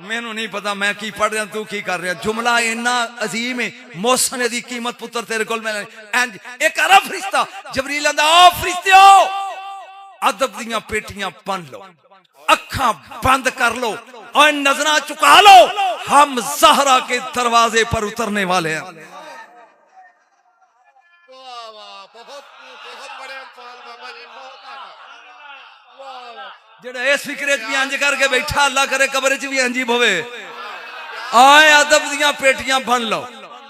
मैनू नहीं पता मैं की पढ़ रहा तू की कर रहा जुमला इन्ना अजीम है मौसन दी कीमत पुत्र तेरे कोल मैं एक अरब फरिश्ता जबरील आंदा ओ फरिश्तियो अदब दियां पेटियां बन लो अखां बंद कर लो और नजरां चुका लो हम ज़हरा के दरवाजे पर उतरने वाले हैं जेड़ा इस फिक्रे च भी इंज करके बैठा अल्लाह करे कब्र च भी इंज ही होवे आए अदब दियां पेटियां बन लो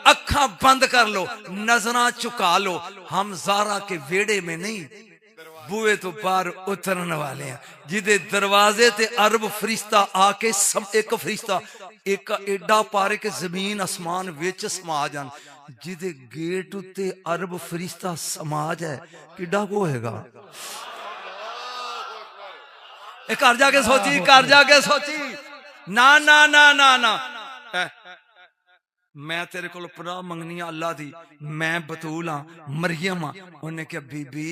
अखां बंद कर लो नजरां चुका लो हम ज़ारा के वेड़े में नहीं बुए तो बाहर उतरने वाले हैं जिदे दरवाजे ते अरब फरिश्ता आके सब एक फरिश्ता एक एडा पारे के जमीन आसमान विच समा जान जिदे गेट उत्ते अरब फरिश्ता समा जाए किड्डा को होएगा घर जाके सोची घर जाके सोची ना ना ना ना ना मैं तेरे को पनाह मंगनी अल्लाह दी मैं बतूल हाँ मरियम हाँ उन्हें क्या बीबी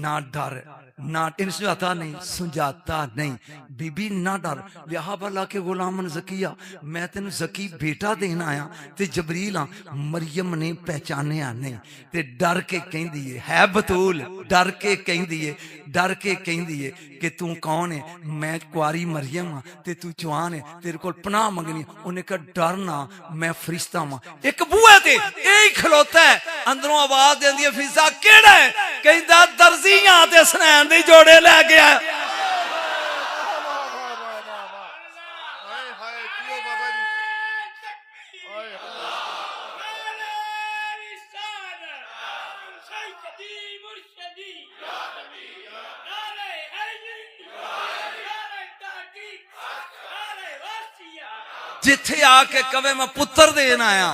ना डर ना सुझाता नहीं सुझाता नहीं बीबी ना डर लिहा भला के गुलामन जकिया मैं तेन जकी बेटा देना आया ते जबरील हाँ मरियम ने पहचानिया नहीं ते डर के कहंदी है बतूल डर के कहंदी है कि तू कौन है मैं कुआरी मरियम हाँ ते तू जवान है तेरे को पनाह मंगनी उन्हें कहा डर ना मैं फरिश्ता हाँ एक बूहे ते यही खलोता है अंदरों आवाज देंदी है फिजा केड़ा है कहंदा दर्जियां ते सनैन दे जोड़े ले गया जिथे आके कवे मैं पुत्र देना आया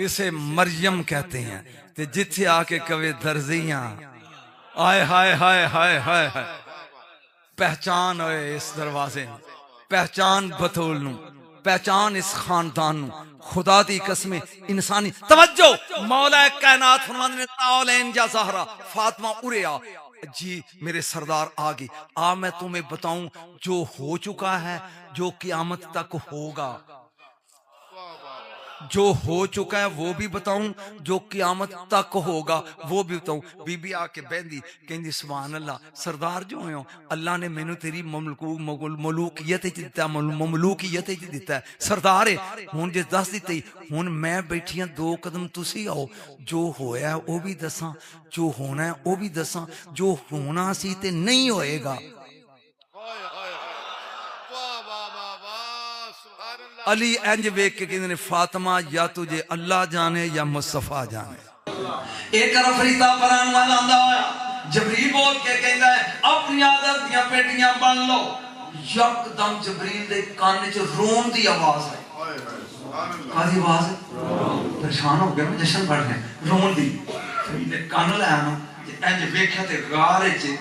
इसे मरियम कहते हैं ते जिथे आके कवे दर्जियां आए हाय हाय हाय हाय हाय पहचान होए इस दरवाजे नू, पहचान बतूल नू, पहचान इस खानदान नू। खुदा दी कसम इंसानी तवज्जो मौला कायनात फरमाते ने तालेन जा ज़हरा फातिमा उरे आ जी मेरे सरदार आ गए। आ मैं तुम्हें बताऊं जो हो चुका है, जो क़यामत तक होगा, जो हो चुका है वो भी बताऊं, जो क़यामत तक होगा वो भी बताऊं। बीबी आके बहंदी कहंदी सुभान अल्लाह सरदार जो हो अल्लाह ने मैनू तेरी ममलूकियत दिता, ममलूकियत दिता है सरदार है। हुण जे दस दिते हुण मैं बैठी हां 2 कदम तुसी आओ, जो होया वो भी दसां, जो होना है वो भी दसां, जो होना सी ते नहीं होएगा। अली इंज वेख के कहते ने फातिमा या तुझे अल्लाह जाने या मुस्तफा जाने। एक फरीदा परान वाला आंदा होया जबरील बोल के कहंदा है अपनी आदत दियां पेटियां बन लो। यकदम जबरील दे कान च रोन दी आवाज आई। कादी आवाज? परेशान हो गया, जश्न पढ़ रहे रोन दी। जबरील ने कान लाया ना इंज वेख्या ते गार च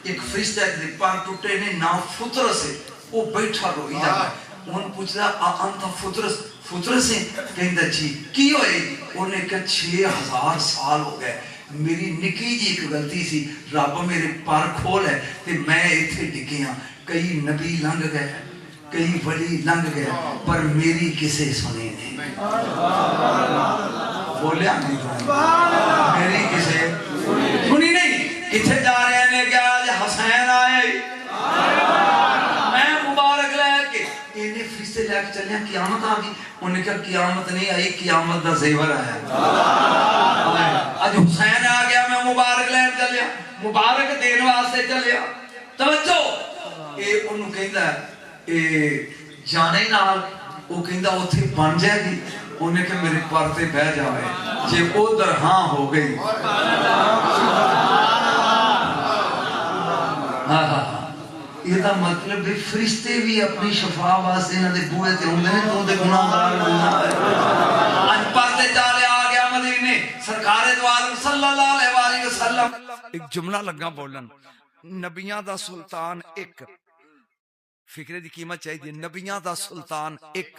एक फरिश्ता दे पर टुटे ने ना फुतर से वो बैठा रोई जाता है। उन पूछदा अंत फुतरस फुतरस है? कहंदा जी की होए? उन्हें कहा 6000 साल हो गए, मेरी निकी जी एक गलती सी, रब मेरे पर खोल है ते मैं इत्थे डिग्गिया। कई नबी लंघ गए, कई वली लंघ गए, पर मेरी किसे सुनी नहीं। बोलिया नहीं, मेरी किसे सुनी नहीं। किथे जा रहे ने क्या आज हुसैन आए, मैं मुबारक लेके इन्हें फिर लेके चलिया क़यामत आ गई। उन्हें कहा क़यामत नहीं आई, क़यामत दा ज़ेवर आया। आज हुसैन आ गया, मैं मुबारक लैन चलिया, मुबारक देने वास्ते चलिया। तवज्जो ए उन्होंने कहंदा ए जाने नाल वो कहंदा उत्थे बन जाएगी। उन्हें कहा मेरे पर ते बह जावे, जे उधर हां हो गई। हाँ हाँ ਇਹਦਾ मतलब है फरिश्ते भी अपनी शफा वास्ते इन्हां दे बूहे ते हुंदे ने। तू ते गुनाहगार बनना है। आज परदे चाले आ गया मदीने सरकारे दो आलम सल्लल्लाहु अलैहि वसल्लम। एक जुमला लगा बोलन, नबियां दा सुल्तान एक, फिक्रे दी कीमत चाहिए। नबियां दा सुल्तान एक,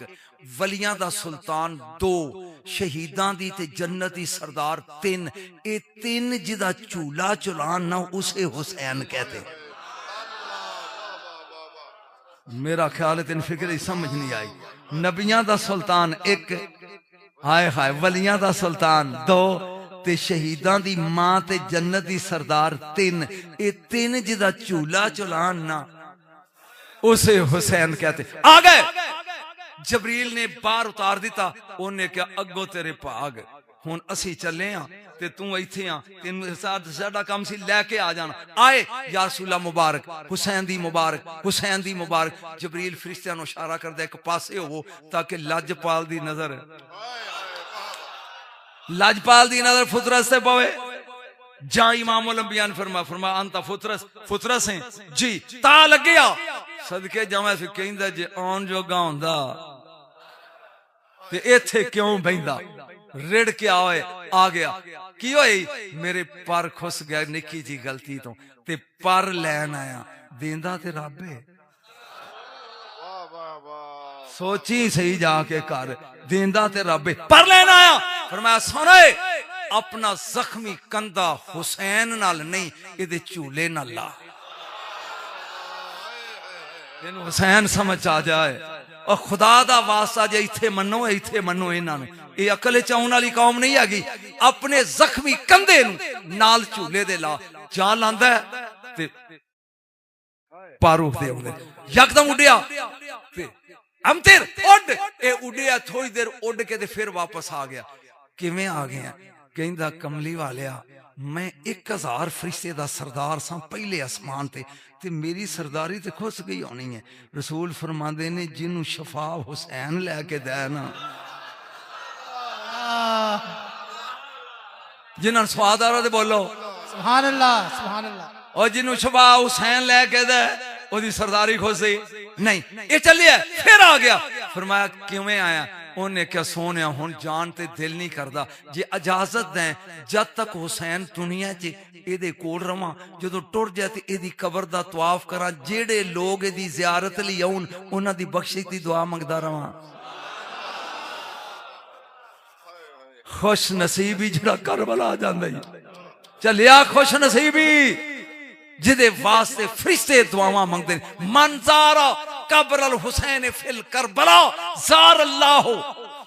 वलियां दा सुल्तान 2, शहीदां दी ते जन्नत दी सरदार 3। ये 3 जिदा झूला चुलान ना उसे हुसैन कहते। मेरा ख्याल है तेन फिक्र समझ नहीं आई। नबियां दा सुल्तान एक, हाय हाय वलियां दा सुल्तान 2 ते शहीदां दी मां ते जन्नत दी सरदार 3। ये 3 जिदा झूला चुलान ना उसे हुसैन कहते। आ गए जबरील ने बाहर उतार दिता। उन्हें क्या अगो तेरे भाग, हुण असी चले आ ते तू इत्थे आ, तेन साडा काम सी लैके आ जाना। आए या रसूला मुबारक, हुसैन दी मुबारक, हुसैन दी मुबारक। जबरील फरिश्तियां नूं इशारा करदा एक पासे होवो ताकि लजपाल दी नजर, लजपाल दी नजर फुतरस से पवे। जा इमामुल अंबिया ने फरमा अंत फुतरस, फुतरस है जी ता लगिया सदके जावे। फिर कहंदा जे आउण जोगा हुंदा ते इत्थे क्यों बहिंदा, रिड़ के आए आ गया। की होई? मेरे पर खुस गया निकी जी गलती तो ते पर लैन आया। देंदा ते रब है, सोची सही जाके कर, देंदा ते रब है, पर लैन आया। फरमाया सुने अपना जख्मी कंधा हुसैन नाल नहीं इहदे झूले नाल ला। इन्हू हुसैन समझ आ जाए और खुदा दा वास्ता जे इत्थे मनो, इत्थे मनो। इन्हां नूं ये अकल च आउण वाली कौम नहीं हैगी। अपने जख्मी कंधे नूं नाल झूले दे ला जा लांदा ते पारू दे आउंदे। यकदम उड़िया ते अमतिर उड़, ए उड़िया थोड़ी देर उड़ के ते फिर वापस आ गया। किवें आ गया? कहंदा कमली वालिया मैं 1000 फरिश्ते दा सरदार सां पहले आसमान ते मेरी सरदारी ते खुस गई होनी है। रसूल फरमांदे ने जिन्नू शफा हुसैन लैके दे ना, जिन्हां स्वाद आ रहा बोलो सुभान अल्लाह, सुभान अल्लाह। और जिन्नू शफा हुसैन लैके दे ओदी सरदारी खुस गई नहीं। ये चलिए फिर आ गया। फरमाया किवें आया? उन्हें क्या सोने हुण जान ते दिल नहीं करता, जे इजाजत दें जद तक हुसैन दुनिया च एदे कोल रवां, जदों टुर जाए ते एदी कबर दा तवाफ करा, जेड़े लोग एदी जियारत लई आउण उन्हां दी बख्शिश दी दुआ मंगदा रवां। खुश नसीबी जड़ा करबला आ जांदा ही चलिया, खुश नसीबी जिदे वास्ते फरिश्ते दुआवां मंगदे ने। मन ज़ारा कब्र अल हुसैन फिल करबला ज़ार अल्लाह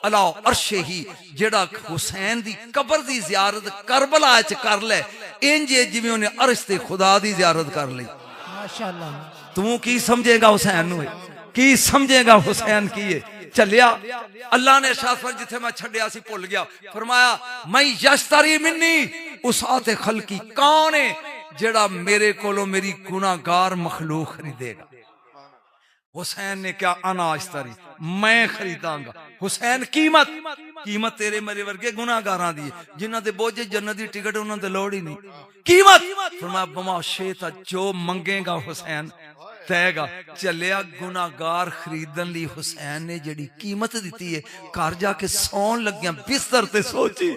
अला अर्शे ही, जेड़ा हुसैन दी कब्र दी जियारत करबला च कर ले इंज जिवें उन्हें अर्श ते खुदा दी जियारत कर ली। माशाअल्लाह। तू की समझेगा हुसैन नूं, की समझेगा हुसैन की है। चलिया अल्लाह ने शाफर जिथे मैं छड़िया सी भुल गया, फरमाया मैं यश्तरी मिन्नी उसाते खलकी, कौन है जेड़ा मेरे कोलों मेरी गुनाहगार मखलूक खरीदेगा। हुसैन ने क्या, अना अश्तरी, मैं खरीदांगा। हुसैन कीमत, कीमत तेरे मेरे वर्गे गुनाहगारां दी, जिन्हां दे बोझे जन्नत दी टिकट उन्हां ते लोड़ ही नहीं। कीमत फरमाया बमा शेता, जो मंगेगा हुसैन देगा। चलिया गुनाहगार खरीदन ली हुसैन ने जेड़ी कीमत दी है, घर जाके सौन लग्या बिस्तर ते सोची,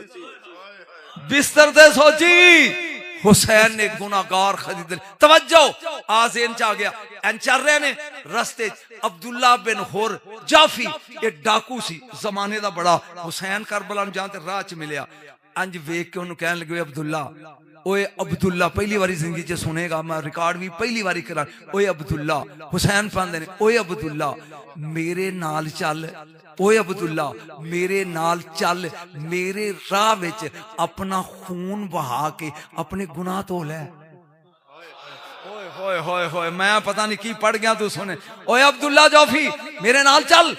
बिस्तर ते सोची हुसैन ने गुनाहगार खरीद। तवज्जो आज़ेन च आ गया, एन चल रहे ने रस्ते अब्दुल्ला बिन हुर जाफी, ये डाकू सी जमाने दा बड़ा, हुसैन करबला नूं जां ते राह च मिलिया। अंज वेख के उन्होंने कहन लगे अब्दुल्ला, ओए अब्दुल्ला, पहली बारी जिंदगी च सुनेगा, मैं रिकॉर्ड भी पहली बारी करा, ओए अब्दुल्ला, हुसैन पांदे ने, ओए अब्दुल्ला मेरे नाल चल, ओए अब्दुल्ला मेरे नाल चल, मेरे राह विच अपना खून बहा के अपने गुनाह धो ले। होए होए होए, मैं पता नहीं की पढ़ गया, तू सुने। ओए अब्दुल्ला जाफी मेरे नाल चल,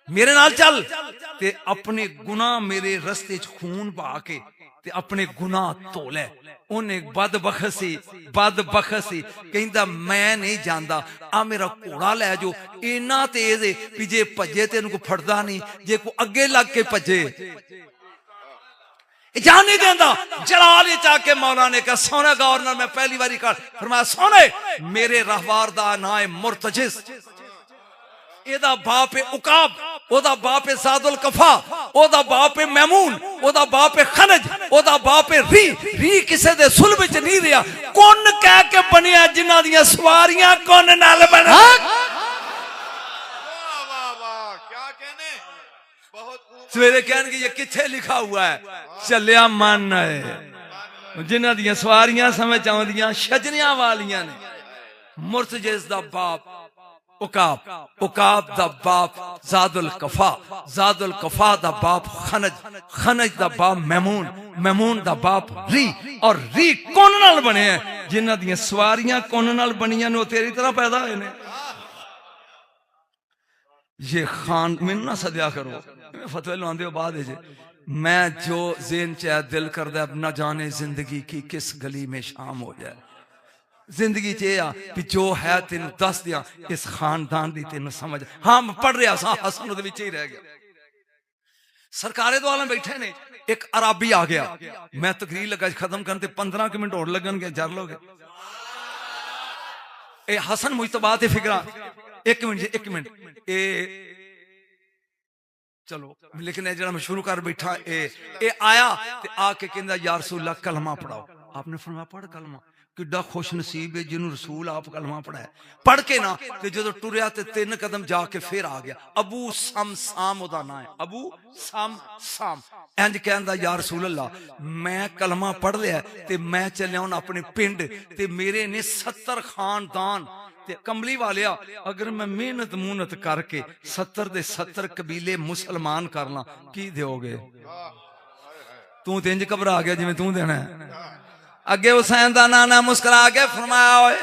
मेरे नाल चल ते अपने गुनाह मेरे रस्ते च खून बहा के ते अपने गुनाह धो ले। उन्हें बदबख्शी कहता मैं नहीं जानता, आ मेरा घोड़ा लै जो, इन्ना तेज है भी जे भजे तेन को फटदा नहीं, जे को अगे लग के भजे जान नहीं देता। जलाल चाके मौला ने कहा सोने गौर नाल, मैं पहली बारी कर फरमाया सोने मेरे रहवार दा नाम है मुर्तजिस, एदा बाप है उकाब, ओदा बाप है सादुल कफा, ओदा बाप है मैमून, ओदा बाप है खनज, ओदा बाप है री किसे दे सुलभ च नहीं रहा, कौन कह के बनिया जिन्हां दियां सवारियां कौन नाल बन। सवेरे कहने ये किथे लिखा हुआ है, चलिया मन है जिन्हां दियां सवारियां समझ आउंदियां शजनियां वालियां ने। मुर्तजिस दा बाप उकाब, उकाब दा बाप जादुल कफा, जादुल कफा दा बाप खनज, खनज दा बाप मैमून, मैमून दा बाप री, और री कौन नाल बने हैं जिन्हां दियां सवारियां कौन नाल बनियां ने, तेरी तरह पैदा होए ने। ये खान मैनू ना सद्या करो, फतवे लवांदे हो बाद जे, मैं जो ज़हन च दिल करदा न जाने जिंदगी की किस गली में शाम हो जाए। जिंदगी च भी जो है तेन दस दिया, इस खानदान की तेन समझ। हाँ मैं पढ़ रहा सा, हसन उहदे विच ही रह गया। सरकारे द्वारा बैठे ने, एक अराबी आ गया, मैं तकरीर लगा खत्म करते 15 मिनट और लगन गए, जर लोगे। ए हसन मुजतबा ते फिकरा, एक मिनट ए चलो, लेकिन जरा मैं शुरू कर बैठा, ए आया ते आके कहंदा या रसूल अल्लाह कलमा पढ़ाओ। आपने फरमाया पढ़ कलमा, किड्डा खुश नसीब है जिन्होंने रसूल आप कलमा पढ़ाया। पढ़ के ना ते जो टुरिया ते 3 कदम जाके फिर आ गया। अबू सम साम ओदा नाम है, अबू सम साम। इंज कहंदा या रसूल अल्लाह मैं कलमा पढ़ लिया ते मैं चलिया हूं अपने पिंड ते मेरे ने 70 खानदान ते कमली वालिया, अगर मैं मेहनत मुहनत करके 70 दे 70 कबीले मुसलमान कर ला की दोगे? तू ते इंज घबरा गया जिवें तू देना है। अगे हुसैन दा नाना मुस्कुरा के फरमाया होए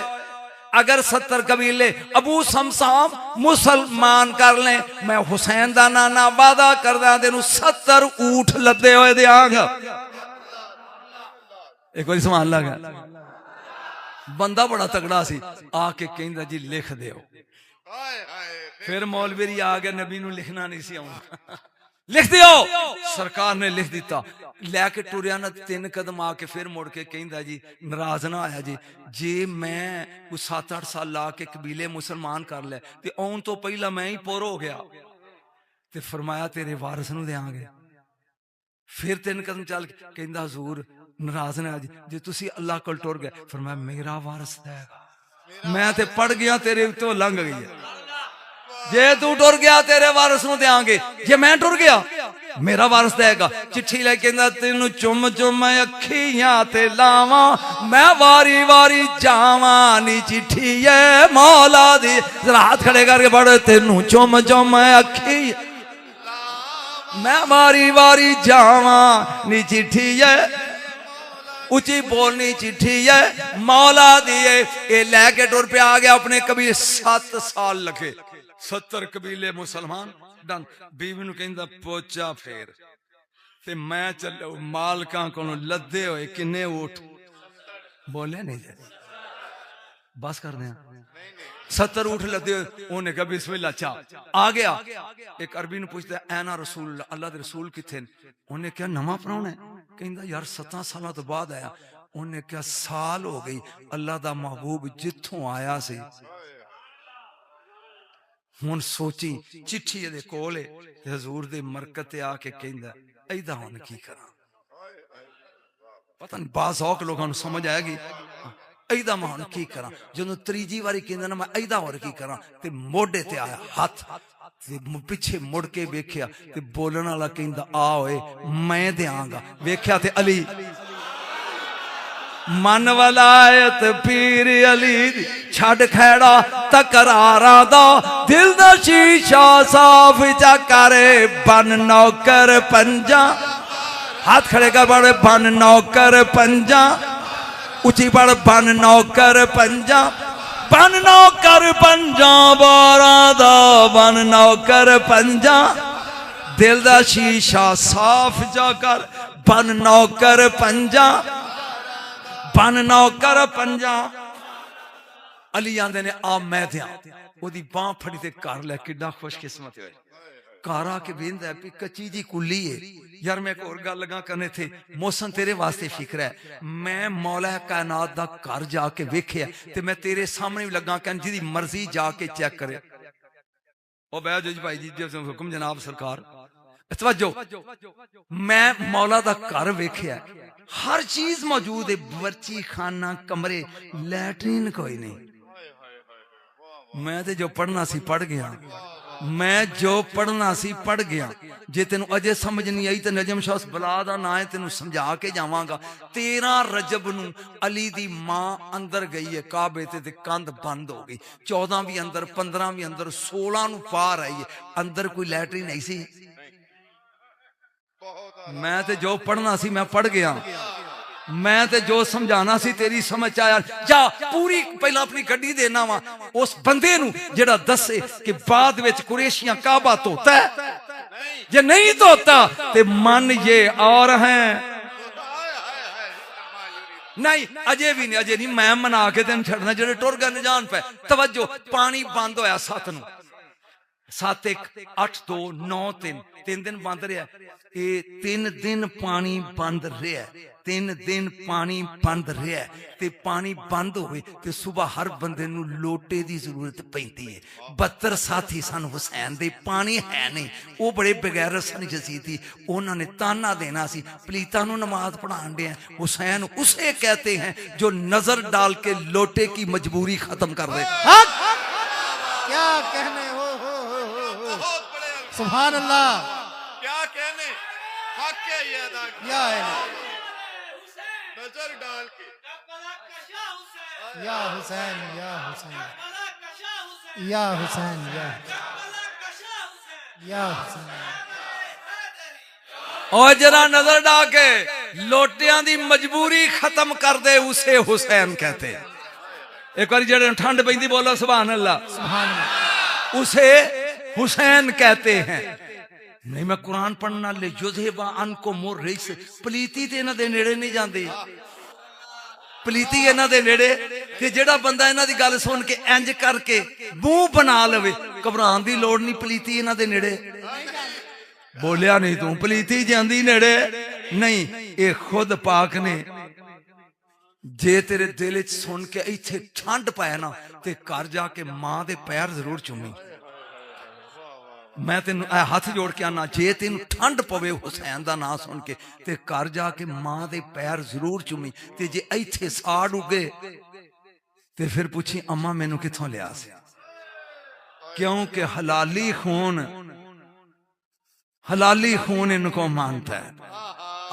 अगर 70 कबीले अबू समसाम मुसलमान कर ले, मैं हुसैन दा नाना वादा करदा तेनू 70 ऊठ लदे होए देंगा। एक बार समान लगा, बंदा बड़ा तगड़ा सी, आके कहंदा जी लिख दियो। फिर मौलवी आ गया, नबी नू लिखना नहीं सी आउंदा, लिख दियो। सरकार ने लिख दिता, लैके टुरिया ना 3 कदम आके फिर मुड़ के कहंदा जी नाराज ना आया जी, जे मैं 7-8 साल ला के कबीले मुसलमान कर ले ते आउन तो पहला मैं ही पुर हो गया ते फरमाया तेरे वारिस नूं देंगे। फिर 3 कदम चल के कहंदा हुजूर नाराज ने अज जे तुसी अल्लाह कोल टुर गए। फरमाया मेरा वारिस देगा। मैं ते पड़ गया तेरे उत्तों लंघ गई है। जे तू टुर गया तेरे वारिस नूं देंगे, जे मैं टुर गया मेरा वारिस देगा। चिट्ठी लेके कहंदा तेनू चुम चुम अखियां ते लावा, मैं वारी वारी जावा नी चिट्ठी है मौला दी। जरा हाथ खड़े करके पढ़ो तेनू चुम चुम अखी मैं वारी वारी जावा नी चिट्ठी है, उची बोलनी चिट्ठी है मौला दी। ये लैके टुर पे आ गया अपने कबीले। 7 साल लगे, 70 कबीले मुसलमान डन। बीवी नूं कहंदा पोचा फेर ते मैं चलो मालकां कोलों लद्दे होए किन्ने ऊठ बोले नहीं जे बस कर दें 70 ऊठ लदे। उन्हें कहा बिस्मिल्लाह चा आ गया। एक अरबी ने पूछता है ऐना रसूल अल्लाह दे रसूल किथे। उन्हें क्या नवा प्राहुणा है? कहंदा यार 17 साल तो बाद आया। उन्हें क्या साल हो गई अल्लाह दा महबूब जिथों आया सी। हुण सोची चिट्ठी दे कोल हजूर दे मरकत ते आके कहंदा ऐदा हुण की करा। पता नहीं बाज़ौक लोगों को समझ आएगी ऐदा मैं हुण की करा। जदों त्रीजी वारी कहंदा ना मैं ऐदा होर की करा ते मोढे ते आया हाथ ते पिछे मुड़ के वेख्या ते बोलण वाला कहंदा आ ओए मैं देंगा। वेख्या ते अली मन वलायत पीर अली छड़ खैड़ा तकरारा दा दिल दा शीशा साफ चा करे बन नौकर पंजा। हाथ खड़े कर बड़े बन नौकर पंजा उची बड़ बन नौकर पंजा बन नौकर पंजा बारा दा बन नौकर पंजा दिल दा शीशा साफ जा कर बन नौकर पंजा बन नौकर पंजा। अली आंदे ने आ मैं दिया ओदी बांह फड़ी ते घर लै किड्डा खुशकिस्मत होए। घर आके बेंदा है कच्ची जी कुली है यार। मैं एक और गल लगा करने थे मौसम तेरे वास्ते फिक्र है। मैं मौला कायनात दा घर जाके वेख्या ते मैं तेरे सामने भी लगा कहन जिदी मर्जी जाके चेक करे। ओ बैठ जी भाई जी हुक्म जनाब सरकार तवज्जो। मैं मौला दा घर वेख्या हर चीज मौजूद है बर्ची खाना कमरे लैट्रीन कोई नहीं। मैं ते जो पढ़ना सी पढ़ गया। मैं जो पढ़ना सी पढ़ गया। जे तेन अजे समझ नहीं आई तो नजम शाह बला दा ना है तेन समझा के जावांगा। 13 रजब नू अली दी मां अंदर गई है काबे ते कंध बंद हो गई। 14 भी अंदर 15 भी अंदर 16 नू पार आई है। अंदर कोई लैटरीन नहीं सी। मैं ते जो पढ़ना सी मैं पढ़ गया। मैं ते जो समझाना सी तेरी समझ आया। जा पूरी पहला अपनी गड्डी देना वा उस बंदे नू जेड़ा दसे कि बाद विच कुरैशियां काबा धोता है जे नहीं धोता ते मन ये और हैं नहीं अजे भी नहीं अजे नहीं। मैं मना के तेन छड़ना जेड़े टुर गए जान पे। तवज्जो पानी बंद होया 7 नू 7 1 8 2 9 3 3 दिन बंद रहा। ये 3 दिन पानी बंद रहा। 3 दिन पानी बंद रहा ते पानी बंद होए ते सुबह हर बंदे नू लोटे दी जरूरत पैंदी है। 72 साथी सन हुसैन दे पानी है नहीं। वो बड़े बगैर सन यजीदी। उन्होंने ताना देना सी पलीता नू नमाज पढ़ान दे। हुसैन उसे कहते हैं जो नजर डाल के लोटे की मजबूरी खत्म कर दे। क्या कहने हो सुभान अल्लाह। क्या कहने हक है ये अदा या नजर डाल के या हुसैन या हुसैन या हुसैन या हुसैन। और जरा नजर डाल के लोटियां दी मजबूरी खत्म कर दे उसे हुसैन कहते हैं। एक बार जेड़े ठंड पैंदी बोलो सुभान अल्लाह। सुभान अल्लाह। उसे हुसैन कहते हैं। नहीं मैं कुरान पढ़ना ले युज़हिबा अनको मोर रईस पलीती ते इन्हां दे नेड़े नहीं जांदी। पलीती इन्हां दे नेड़े ते जेड़ा बंदा इन्हां दी गल सुन के इंज करके मुंह बना लवे घबरान दी लोड़ नहीं। पलीती इन्हां दे नेड़े बोलिया नहीं तू पलीती जांदी नेड़े नहीं। ये खुद पाक ने जे तेरे दिल च सुन के इत्थे ठंड पाए ना ते घर जाके मां दे पैर जरूर चुमी। मैं तेन हाथ जोड़ के आना, जे तेन ठंड पवे हुसैन का नाम सुन के ते घर जाके मां दे पैर जरूर चुमी, ते जे इत्थे साड़ उगे ते फिर पूछी अम्मा मैनू किथों लिया सी, क्योंकि हलाली खून इनको मानता है।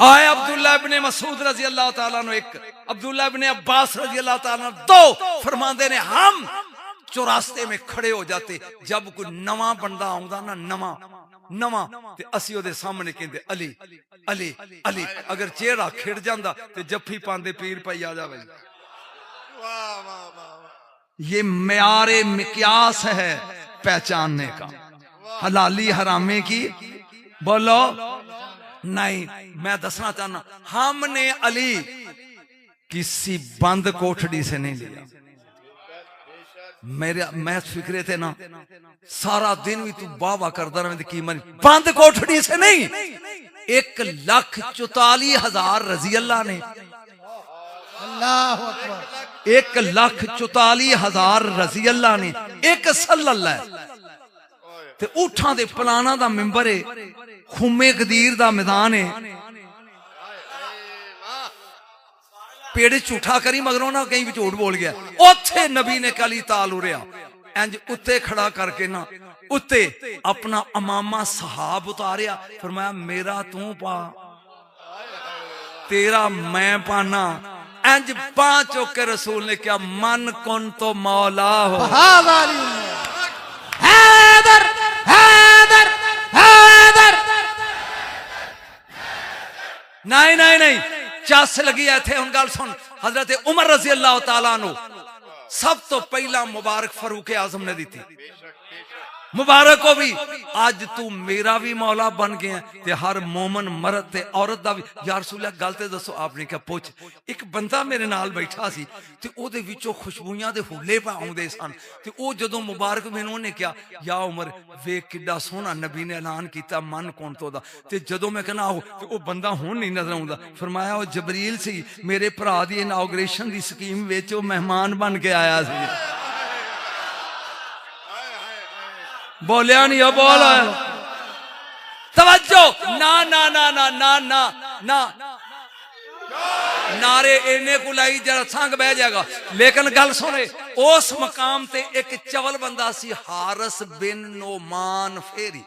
आए अब्दुल्ला इब्ने मसूद रजी अल्लाह ताला अन्हु एक, अब्दुल्ला इब्ने अब्बास रजी अल्लाह ताला अन्हु दो, फरमाते ने हम चौरास्ते में खड़े हो जाते जब कोई नवा बंदा आउंदा ना, नवा ते असी ओदे सामने कहंदे अली अली अली, अगर चेहरा खिड़ जांदा ते जफ्फी पांदे पीर पई आ जावे। वाह वाह वाह, ये म्यारे मिक्यास है पहचानने का, हलाली हरामे की बोलो नहीं। मैं दसना चाहना हमने अली किसी बंद कोठड़ी से नहीं लिया। मैं फिक्रे थे ना सारा दिन भी तू वाह करता रहे की मनी, बंद कोठड़ी से नहीं, 1,44,000 रजी अल्लाह ने, अल्लाह अकबर, 1,44,000 रजी अल्लाह ने, एक सल्लल्लाह ते ऊठां दे पलाना दा मिंबर है, खुमे गदीर दा मैदान है, पेड़ झूठा करी मगरों ना कहीं भी झूठ बोल गया, उथे नबी ने कली ताल उड़िया इंज उत्ते खड़ा करके ना, उत्ते अपना अमामा सहाब उतारिया, फरमाया मेरा तू पा तेरा मैं पाना, इंज बांह चुक के रसूल ने क्या मन कुन तो मौला हो। हैदर हैदर हैदर, नहीं नहीं नहीं, चस लगी है थे। हुन गल सुन, हजरत उमर रजी अल्लाह तआला नु सब तो पहला मुबारक फारूक आजम ने दी थी, मुबारक हो भी आज तू मेरा भी मौला बन गया ते हर मोमन मर्द ते औरत दा भी। या रसूल अल्लाह गल ते दसो, आपने क्या पूछ, एक बंदा मेरे नाल बैठा सी ते ओदे विचों खुशबूइयां दे हुले पाउंदे सन, ते ओ जदों मुबारक मैनूं ने क्या या उमर वेख किड्डा सोहना नबी ने ऐलान कीता मन कौन तो दा, ते जदों मैं कहना आओ ते ओ बंदा हुण नहीं नजर आउंदा, फरमाया ओ जबरील सी, मेरे भरा दी इनॉग्रेशन दी स्कीम विच ओ मेहमान बन के आया सी। बोलिया नहीं हो, बोल तवज्जो, ना ना ना ना ना ना ना नारे इन्ने को लाई जरा संग बह जाएगा। लेकिन गल सुने, उस मकाम ते एक चवल बंदा सी, हारस बिन नोमान फेरी,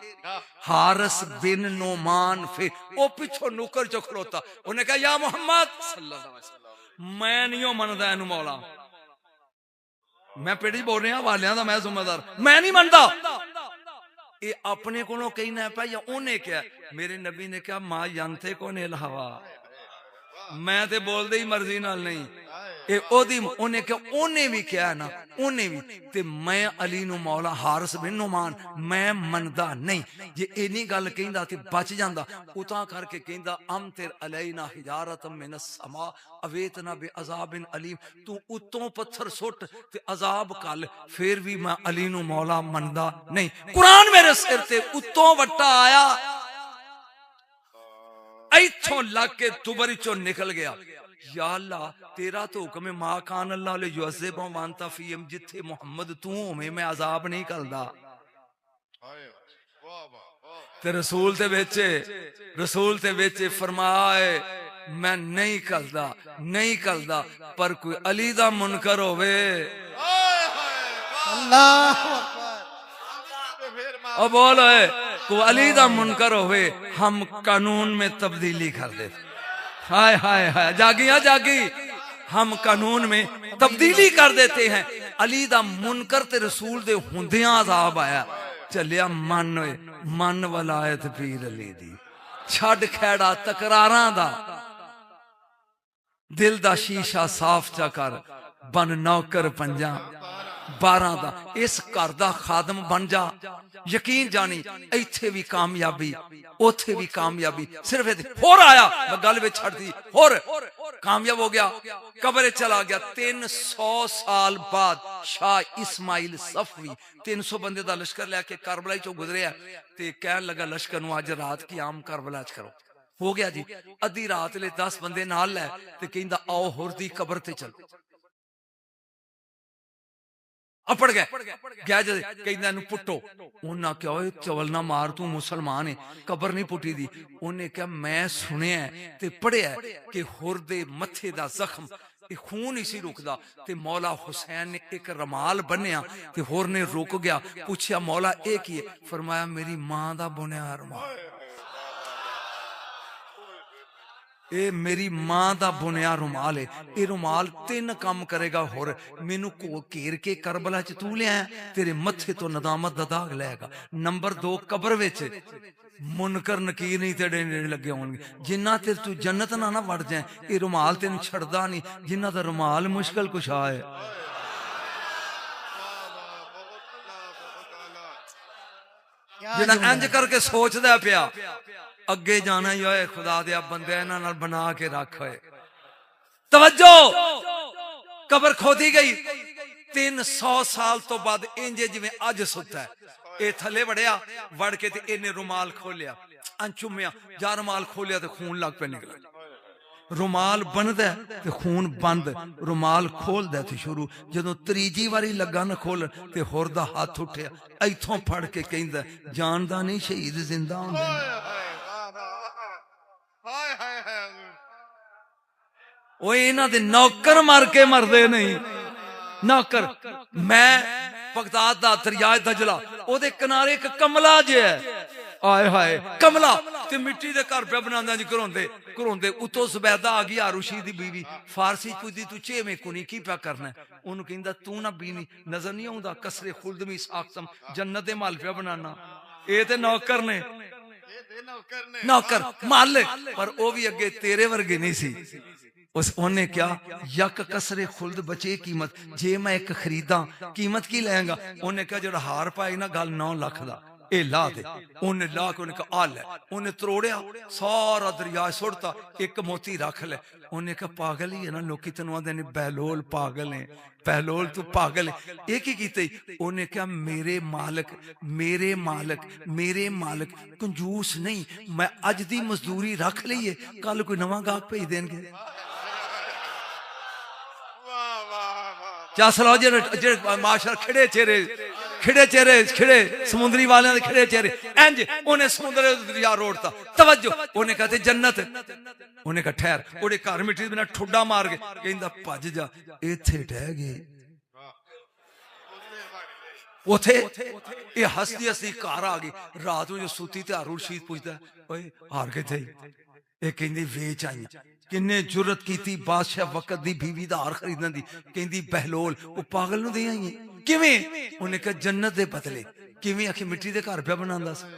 हारस बिन नोमान फेरी, ओ पिछो नुकर चो खलोता, उन्हें कहा या मोहम्मद सल्लल्लाहु अलैहि वसल्लम, मैं नहीं मनदा इनू मौला, मैं पेड़ बोल रहा वालियां दा मैं जिम्मेदार, मैं नहीं मनदा। ये अपने को कहना है या उन्हें क्या, मेरे नबी ने क्या मां यंते को ने हवा, मैं ते बोलदे ही मर्जी नाल नहीं, ये ओदी उन्हें क्या, उन्हें भी क्या है ना, उन्हें भी ते मैं अली नु मौला हारस बिन नुमान मैं मनदा नहीं। जे इन्नी गल कहंदा ते बच जांदा, उतां करके कहंदा अम तेर अलैना हिजारतम मिनस समा अवेतना बे अजाबिन अलीम, तू उत्तों पत्थर सुट ते अजाब कल, फिर भी मैं अली नु मौला मनदा नहीं। कुरान मेरे सिर ते उत्तों वट्टा आया, इथों लग के दुबरी चो निकल गया, या अल्लाह तेरा तो हुक्म है मा कान अल्लाह ले युअज़्ज़िब व अंता फीहिम, जिथे मोहम्मद तू होवे मैं अजाब नहीं करदा। ते रसूल ते बेचे फरमाए मैं नहीं करदा, नहीं करदा, पर कोई अली दा मुनकर होवे, अल्लाह अब बोल को अली दा मुनकर होवे हम कानून में तब्दीली कर दे। हाय हाय हाय, जागिया जागी, हम कानून में तब्दीली कर देते हैं। अली दा मुनकर ते रसूल दे हुंदियां अजाब आया, चलिया मन होए मन वलायत पीर अली दी, छड़ खैड़ा तकरारां दा, दिल दा शीशा साफ चा कर, बन नौकर पंजा 12 दा, इस घर दा खादम बन जा, यकीन जानी इत्थे भी कामयाबी उथे भी कामयाबी, सिर्फ होर आया मैं गल में छड़ दी, होर कामयाब हो गया, कब्र चला गया। 300 साल बाद शाह इस्माइल सफवी 300 बंदे दा लश्कर लैके करबला चो गुजरिया, ते कहन लगा लश्कर नूं अज रात क़याम करबला च करो। हो गया जी, अद्धी रात ले 10 बंदे नाल लै ते कहंदा आओ होर दी कब्र ते चलो। अपड़ गए गया जद कहना इनू पुट्टो उन्हें क्या ओए चवल ना मार तू मुसलमान है कबर नहीं पुटी दी उन्हें क्या मैं सुनिया ते पढ़िया कि हुर दे मथे दा जख्म खून ही सी रुकदा ते मौला हुसैन ने एक रमाल बन्निया ते होर ने रुक गया पूछया मौला ए की है फरमाया मेरी मां दा बुनिया रमाल ए मेरी मां दा बुनिया रुमाल है ये रुमाल 3 काम करेगा होर मैनू घेर के करबला च तू लिया तेरे मथे तो नदामत दा दाग लेगा नंबर 2 कब्र विच मुनकर नकीर नहीं तेरे नेड़े लगे होंगे जिन्ना तेरे तू जन्नत ना ना वड़ जाए ये रुमाल तेन छड़दा नहीं जिन्ना दा रुमाल मुश्किल कुशा है जिन्ना इंज करके सोचदा पिया अगे जाना ही होए खुदा दे बंदे इन्हां नाल बना के रख होए तवज्जो कबर खोदी गई 300 साल तो बाद इंजे जिवें अज सुता है ए थले वड़िया वड़ के ते इन्हें रुमाल खोलिया चुम्या जा रुमाल खोलिया तो खून लग पे निकला रुमाल बनदा ते खून बंद रुमाल खोलदा ते शुरू जदों त्रीजी वारी लगा न खोलन ते होर दा हाथ उठया इथों फड़ के कहंदा जानदा नहीं शहीद जिंदा हुंदे ओए इन्हां दे नौकर मर के मरदे नहीं नौकर मैं बगदाद दा दरिया दजला ओदे किनारे एक कमला जे है आए हाय कमला ते मिट्टी दे घर पे बनांदा जी घरोंदे उतो सुबैदा आ गई आरुशी दी बीवी फारसी पुछदी तू चेवें कुनी की पिया करना ओनू कहंदा तू ना बीनी नजर नहीं आउंदा कसरे खुल्दमी साक्सम जन्नत दे महल पे बनाना ए ते नौकर ने नौकर महल पर ओ भी अगे तेरे वर्गे नहीं सी उस उन्हें क्या यक कसरे खुल्द बचे कीमत जे मैं एक खरीदा कीमत की लेंगा उन्हें क्या जो हार पाई ना गल 9 लाख दा ए ला दे उन्हें ला के उन्हें कहा ले उन्हें त्रोड़िया सारा दरिया सुटता एक मोती रख ले उन्हें कहा पागल ही है ना लोग तेन आते ने बहलोल पागल है बहलोल तू पागल है एक ही कीते उन्हें क्या मेरे मालक कंजूस नहीं मैं अज दी मजदूरी रख ली है कल कोई नवा गाहक भेज देंगे चलो जे माशर खिड़े चेहरे समुद्री वाले खिड़े चेहरे इंज उन्हें समुद्र दरिया रोड़ता तवज्जो उन्हें कहते जन्नत उन्हें कहा ठहर ओड़े घर मिट्टी बिना ठुड्डा मार के कहंदा भज जा इत्थे ठह गए उथे ये हसदी हसदी घर आ गई रात में जो सुती ते हारून रशीद पूछदा ओए हार किथे ये कहंदी वेच आई किन्ने जुरत की बादशाह वक्त दी बीवी दा हार खरीदन दी कहंदी बहलोल वो पागल नु दे आई किवें उन्हें कहा जन्नत दे बदले किवें आखी मिट्टी दे घर पे बनांदा सी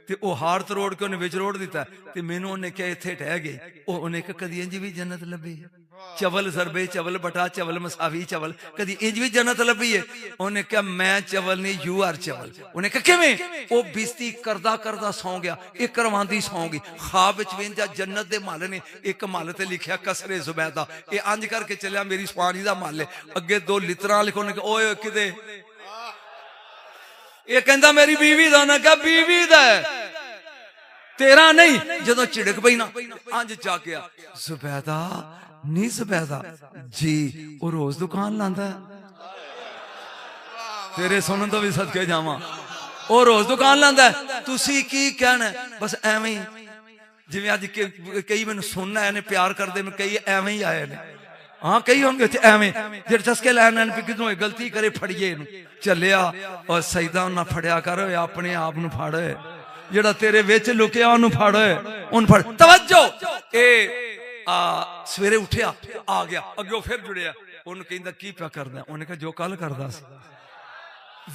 ते ओ हार तरोड़ के उन्हें विच रोड़ दिता ते मैनू उन्हें कहा इत्थे ठह गए ओ उन्हें कहा कदी इंज भी जन्नत लभी चवल सरबे चवल बटा चवल मसावी चवल कदी इंज भी जन्नत लभी है उन्हें कहा मैं चवल नहीं यू आर चवल उन्हें कहा किवें ओ बिस्ती करदा सौ गया एक करवांदी सौ गई ख्वाब विच वेंदा जन्नत दे महल ने एक महल ते लिखिया कसरे जुबैदा ये अंज करके चलिया मेरी स्वानी दा महल है अगे 2 लितरां लिखो ने ओए किदे ये कहंदा मेरी बीवी दा ना कहा बीवी दा तेरा नहीं जदों झिड़क पई ना अंज जागया जुबैदा नहीं जुबैदा जी वो रोज दुकान लांदा तेरे सुनन तो भी सदके जावां वो रोज दुकान लांदा तुसी की कहना बस एवें जिवें अज कई मैनूं सुनना है प्यार करदे मैं कई एवें ही आए ने हाँ कई होंगे एवें जेड़े चस्के लैन कितों गलती करे फड़िए चलिया और सईदा उन्हें फड़िया कर अपने आप नूं फड़ जेड़ा तेरे विच लुकिया उन्हें फड़ उन फड़ तवज्जो ए सवेरे उठिया आ गया अगे फिर जुड़िया उन्हें कहंदा की पिया करदा उन्हें कहा जो कल करदा सी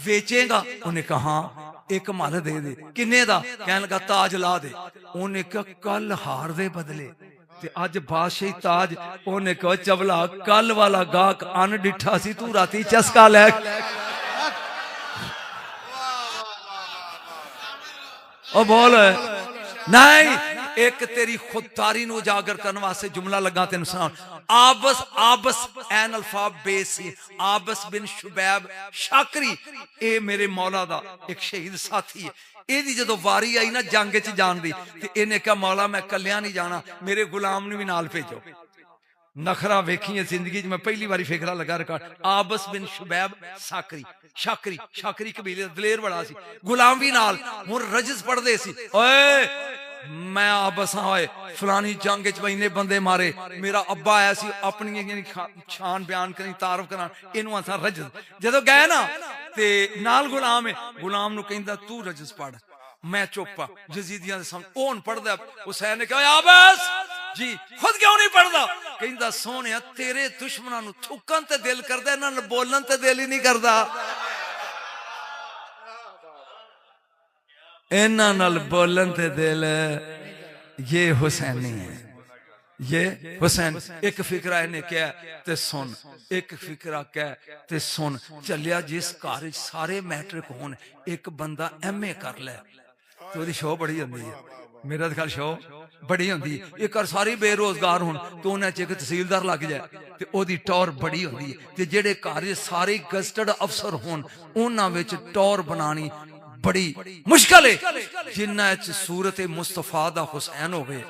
बेचेगा उन्हें कहा हाँ एक महल दे दे किन्ने दा कहन लगा ताज ला दे उन्हें कहा कल हार दे बदले ते अज बादशाही ताज उन्हें कहा चवला कल वाला गाहक अन डिठा सी तू राती चस्का लै ओ बोल नहीं एक तेरी खुददारी नु उजागर करने वास्ते जुमला लगा तेन सुना आबस एन अल्फा बेस आबस बिन शुबैब शाकरी ए मेरे मौला दा एक शहीद साथी है एदी जदों वारी आई ना जंग च जान दी ते इन्हें कहा मौला मैं कलिया नहीं जाना मेरे गुलाम नूं भी नाल भेजो नखरा वेखी जिंदगी मैं पहली बारी फिकरा लगा रिकॉर्ड। आबस बिन शुबैब साकरी शाकरी शाकरी कबीले दलेर बड़ा सी, गुलाम भी नाल हुन रजस पढ़दे सी। ओए मैं आबस होए फलानी जंग च इन्ने बंदे मारे, मेरा अब्बा आया सी अपनी शान बयान करी तारफ करा, इनू असा रजस। जदों गए ना ते नाल गुलाम है, गुलाम नु कहंदा तू रजस पढ़, मैं चुप आ। यजीदियां दे सामने ओन पढ़दा, हुसैन ने कहा आबस जी खुद क्यों नहीं पढ़दा? कहंदा सोहणिया तेरे दुश्मनां नु थुकन ते दिल करदा, इन्हां नाल बोलन ते दिल ही नहीं करदा। इन्हां नाल बोलन ते दिल, ये हुसैनी है, ये हुसैन। एक फिकरा इन्हें क्या ते सुन, एक फिकरा क्या ते सुन। चलिया जिस घर सारे मैट्रिक होन, एक बंदा MA कर ले तो ओदी शो बड़ी होंदी है। मेरा ख्याल शो बड़ी होंदी है। एक घर सारे बेरोजगार होन तो उन्हें च एक तहसीलदार लग जाए तो ओदी टौर बड़ी होंदी है। ते जेड़े घर सारे गजटेड अफसर होन उन्हां विच टौर बनानी बड़ी मुश्किल है। जिन्हां च सूरत मुस्तफा दा हुसैन होवे,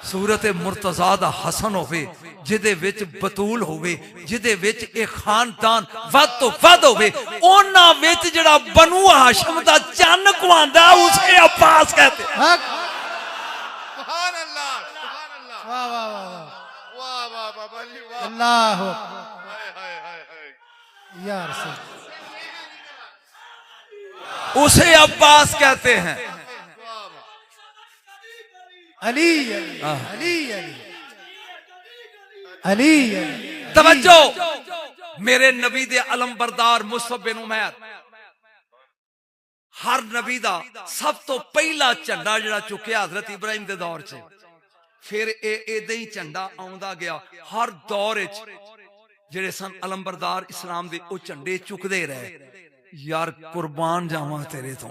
सूरत मुर्तजा दा हसन होवे, जिदे विच बतूल होवे, जिदे विच एक खानदान वध तो वध होवे, ओना विच जेड़ा बनू हाशिम दा चन्न कुआंदा उसे अब्बास कहते हैं। सुभान अल्लाह, सुभान अल्लाह, वाह वाह वाह वाह वाह बाबा जी वाह, अल्लाह हाय हाय हाय हाय, या रसूल, उसे अब्बास कहते हैं। अली अली अली अली अली। तवज्जो, मेरे नबी दे अलमबरदार मुसअब बिन उमैर, हर नबी दा सब तो पहला झंडा जिहड़ा चुकिया हजरत इब्राहिम दे दौर च, फिर इदां ही झंडा आउंदा गया हर दौर च। जिहड़े सन अलमबरदार इस्लाम दे ओ झंडे चुकदे रहे। यार कुर्बान जावां तेरे तो,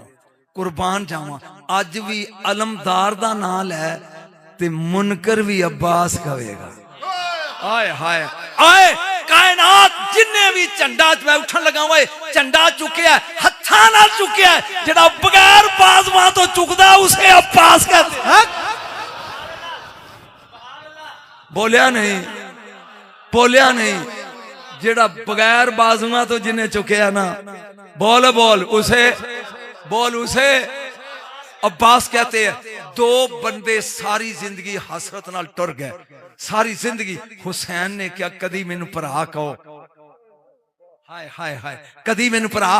कुर्बान जावां। अज भी अलमदार दा नाम लै ते मुनकर भी अब्बास कहेगा। आए हाय आए कायनात जिन्ने भी झंडा मैं उठन लगा हुए झंडा चुकिया हत्थां नाल चुकिया, जेड़ा बगैर बाजवा तो चुकदा उसे अब्बास कहते हैं। बोलिया नहीं, बोलिया नहीं। जेड़ा बगैर बाजुआ तो जिन्हें चुकिया ना, बोल बोल उसे, बोल उसे अब्बास कहते हैं। दो बंदे सारी जिंदगी हसरत नाल टुर गए, सारी जिंदगी। हुसैन ने क्या कदी मैनू भरा कहो, हाय हाय हाय, कदी मैनू भरा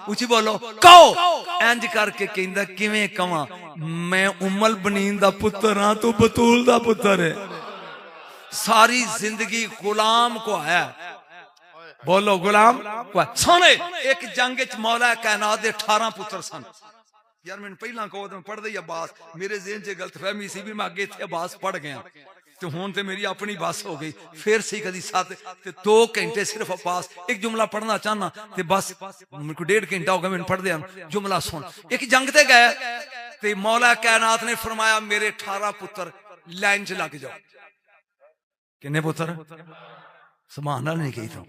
उची बोलो कहो। इंज करके कहंदा किवें कवां, मैं उम्मल बनीन दा पुत्र हां, तू बतूल दा पुत्र है। सारी जिंदगी गुलाम को आया, बोलो गुलाम को। सोने एक जंग च मौला कायनात दे 18 पुत्र सन। यार मैंने पहला कहो तो पढ़ दी अब्बास, मेरे ज़हन च गलतफहमी सी भी मैं अगे थे अब्बास पढ़ गया तो हुण ते मेरी अपनी बस हो गई। फिर सी कदी 7 ते 2 घंटे सिर्फ अब्बास एक जुमला पढ़ना चाहना ते बस मेरे को 1.5 घंटा हो गया मैंने पढ़ दिया। जुमला सुन, एक जंग ते गए ते मौला कायनात ने फरमाया मेरे 18 पुत्र लाइन च लग जाओ। किन्ने पुत्र? सुभान अल्लाह नहीं कही तो।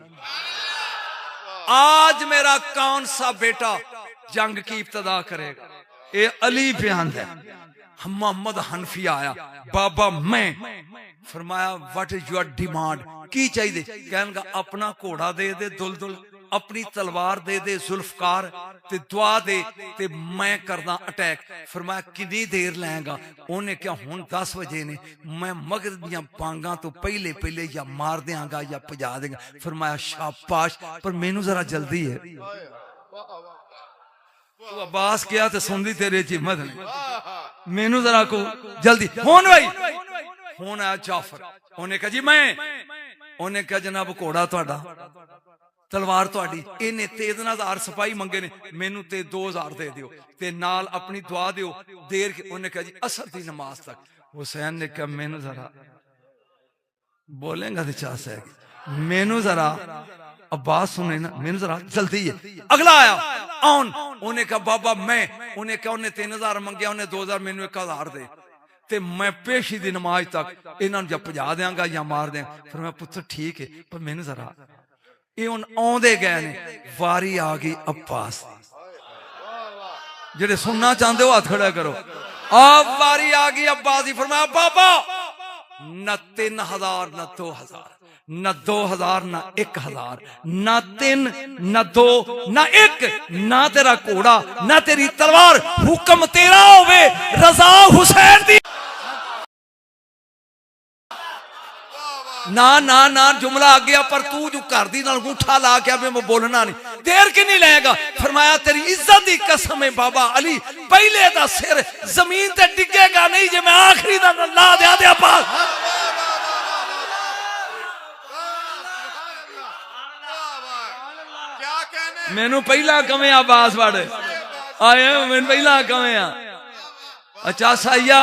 आज मेरा कौन सा बेटा जंग की इब्तदा करेगा? ये अली बयान है। मोहम्मद हनफी आया, बाबा मैं फरमाया व्हाट इज योर डिमांड, की चाहिए? कहन का अपना घोड़ा दे दे दुलदुल, अपनी तलवार दे दे जुल्फकार ते दुआ दे ते मैं करदा अटैक। फरमाया कितनी देर लैगा? उन्हें क्या हुण 10 बजे ने, मैं मगरिब दियां बांगां तो पहले पहले या मार देंगा या भजा देंगा। फरमाया शाबाश, पर मैनू जरा जल्दी है। तू अब्बास क्या ते सुनदी तेरे च हिम्मत नहीं, मैनू जरा को जल्दी। हुण भाई हुण आया जाफर, उन्हें कहा जी मैं, उन्हें कहा जनाब घोड़ा तुहाडा, तलवार तुहाडी। इन्हें 13,000 सिपाही मंगे ने, मैनू ते 2,000 दे दियो ते नाल अपनी दुआ दियो देर के। उन्हें कहा जी असर दी नमाज तक। हुसैन ने कहा मैनू जरा बोलेगा तो चाह सके, मैनू जरा अब्बास सुने ना, मैनू जरा जल्दी है। अगला आया आउन, उन्हें कहा बाबा मैं, उन्हें कहा उन्हें 3,000 मंगया, उन्हें 2,000, मैनू 1,000 दे ते मैं पेशी दी नमाज तक इन्हां या भजा देंगा या मार देंगा। फिर मैं पुत्र ठीक है पर मैनू जरा। ये हुण आउंदे गए ने, वारी आ गई अब्बास दी। जेड़े सुनना चाहते हो हाथ खड़ा करो। आप वारी आ गई अब्बास दी। फरमाया बाबा न 3000 न 2000 न 2000 न 1000 न 3 न 2 न 1 ना तेरा घोड़ा ना तेरी तलवार, हुक्म तेरा होवे, रजा हुसैन दी। ना ना ना जुमला आ गया, पर तू जो घर दी नाल अंगूठा ला के मैं बोलना नहीं, देर कि नहीं लगेगा। फरमाया तेरी इज्जत दी कसम है बाबा अली, पहले दा सिर जमीन ते डिगेगा नहीं जे मैं आखिरी दा ला दिया दे पास। मैनू पहला कमे अब्बास वड़ आए, मैनू पहला कमे अच्छा साइया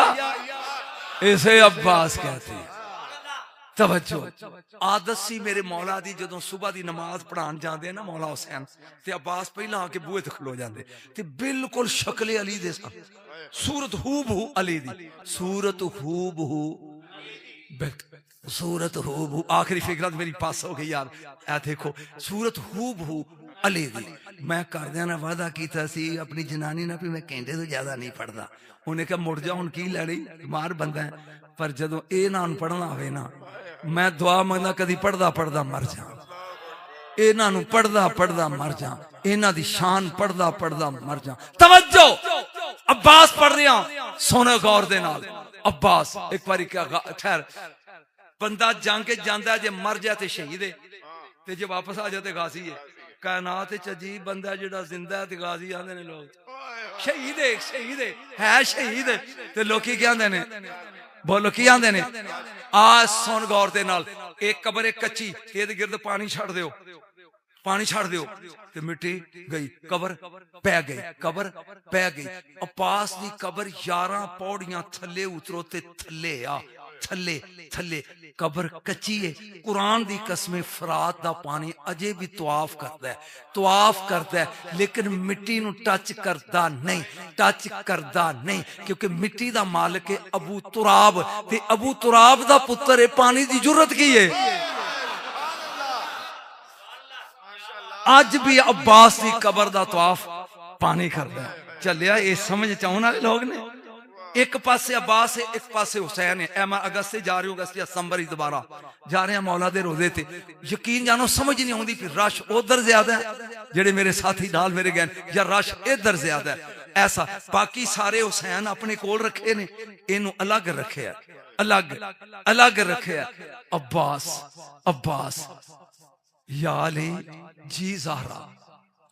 इसे अब्बास कहते हैं। तवज्जो आदत सी मेरे मौला दी, जदों सुबह दी नमाज पढ़ान जाते ना मौला हुसैन ते अब्बास पहला आके बूहे ते खलो जाते ते बिल्कुल शक्ले अली दे सन, सूरत हूबहू अली दी, सूरत हूबहू, सूरत हूबहू। आखिरी फिकरत मेरी पास हो गई यार, ऐ देखो सूरत हूबहू अली दी। मैं करदियां ना वादा कीता सी अपनी जनानी ना भी मैं घंटे तो ज्यादा नहीं पढ़दा, उन्हें कहा मुड़ जा हुण की लड़ी मार बंदा है, पर जदों ए ना पढ़ना होवे ना मैं दुआ मंगदा कदी पढ़दा पढ़दा मर जा, इन्हां नूं पढ़दा पढ़दा मर जा, इन्हां दी शान पढ़दा पढ़दा मर जा। तवज्जो अब्बास पढ़ रहा सोने गौर दे नाल। अब्बास एक बारी क्या ठहर, बंदा जंग के जांदा जे मर जाए ते शहीद है, ते जे वापस आ जाए ते गाजी है। कायनात च अजीब बंदा जेड़ा जिंदा है ते गाजी आंदे ने लोग, शहीद है शहीद है शहीद है, ते लोकी क्या आंदे ने बोलो की आंदे ने। आ सुन गौर दे नाल, एक कबर एक कच्ची, इहदे गिरद पानी छड़ दियो, पानी छड़ दियो ते मिट्टी गई, कबर पै गई, कबर पै गई। अब्बास दी कबर 11 पौड़ियां थल्ले उतरो ते थल्ले आ, थल्ले थल्ले कबर कच्ची है। कुरान दी कसमें फरात दा पानी अजे भी तवाफ करता है, तवाफ करता है, लेकिन मिट्टी नु टच करता नहीं, टच करता नहीं, क्योंकि मिट्टी दा मालिक है अबू तुराब, ते अबू तुराब दा पुत्र है, पानी दी जरूरत की है। आज भी अब्बास दी कबर दा तवाफ पानी करता है। चलिया ये समझ चाहने वाले लोग ने, एक पासे अब्बास है एक पासे हुसैन है। ए मैं अगस्त से जा रही हूँ, अगस्त या सितंबर दोबारा जा रहे हैं मौला दे रोजे ते, यकीन जानो समझ नहीं आती कि रश उधर ज्यादा है जेड़े मेरे साथी नाल मेरे गए, या रश इधर ज्यादा है। ऐसा बाकी सारे हुसैन अपने कोल रखे ने, इनू अलग रखे है, अलग अलग रखे है। अब्बास अब्बास या अली जी ज़हरा,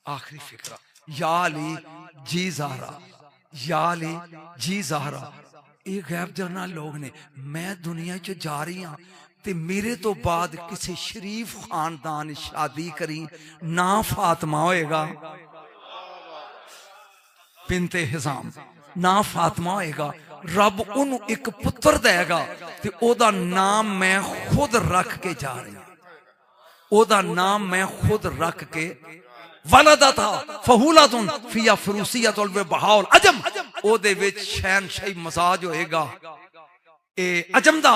आखिरी फिक्रा, या अली जी ज़हरा, या अली जी ज़हरा। ये गैब जरना लोग ने, मैं दुनिया च जा रही हाँ ते मेरे तो बाद किसी शरीफ खानदान शादी करी, ना फातिमा होएगा बिनते हिज़ाम, ना फातिमा होएगा, रब उन्होंने एक पुत्र देगा ते ओदा नाम मैं खुद रख के जा रही हूं, ओदा नाम मैं खुद रख के वलदा था फहूलतुन फिया फरूसियतुल बहाउल अजम, ओदे विच शहनशाही मजाज होएगा ए अजम दा,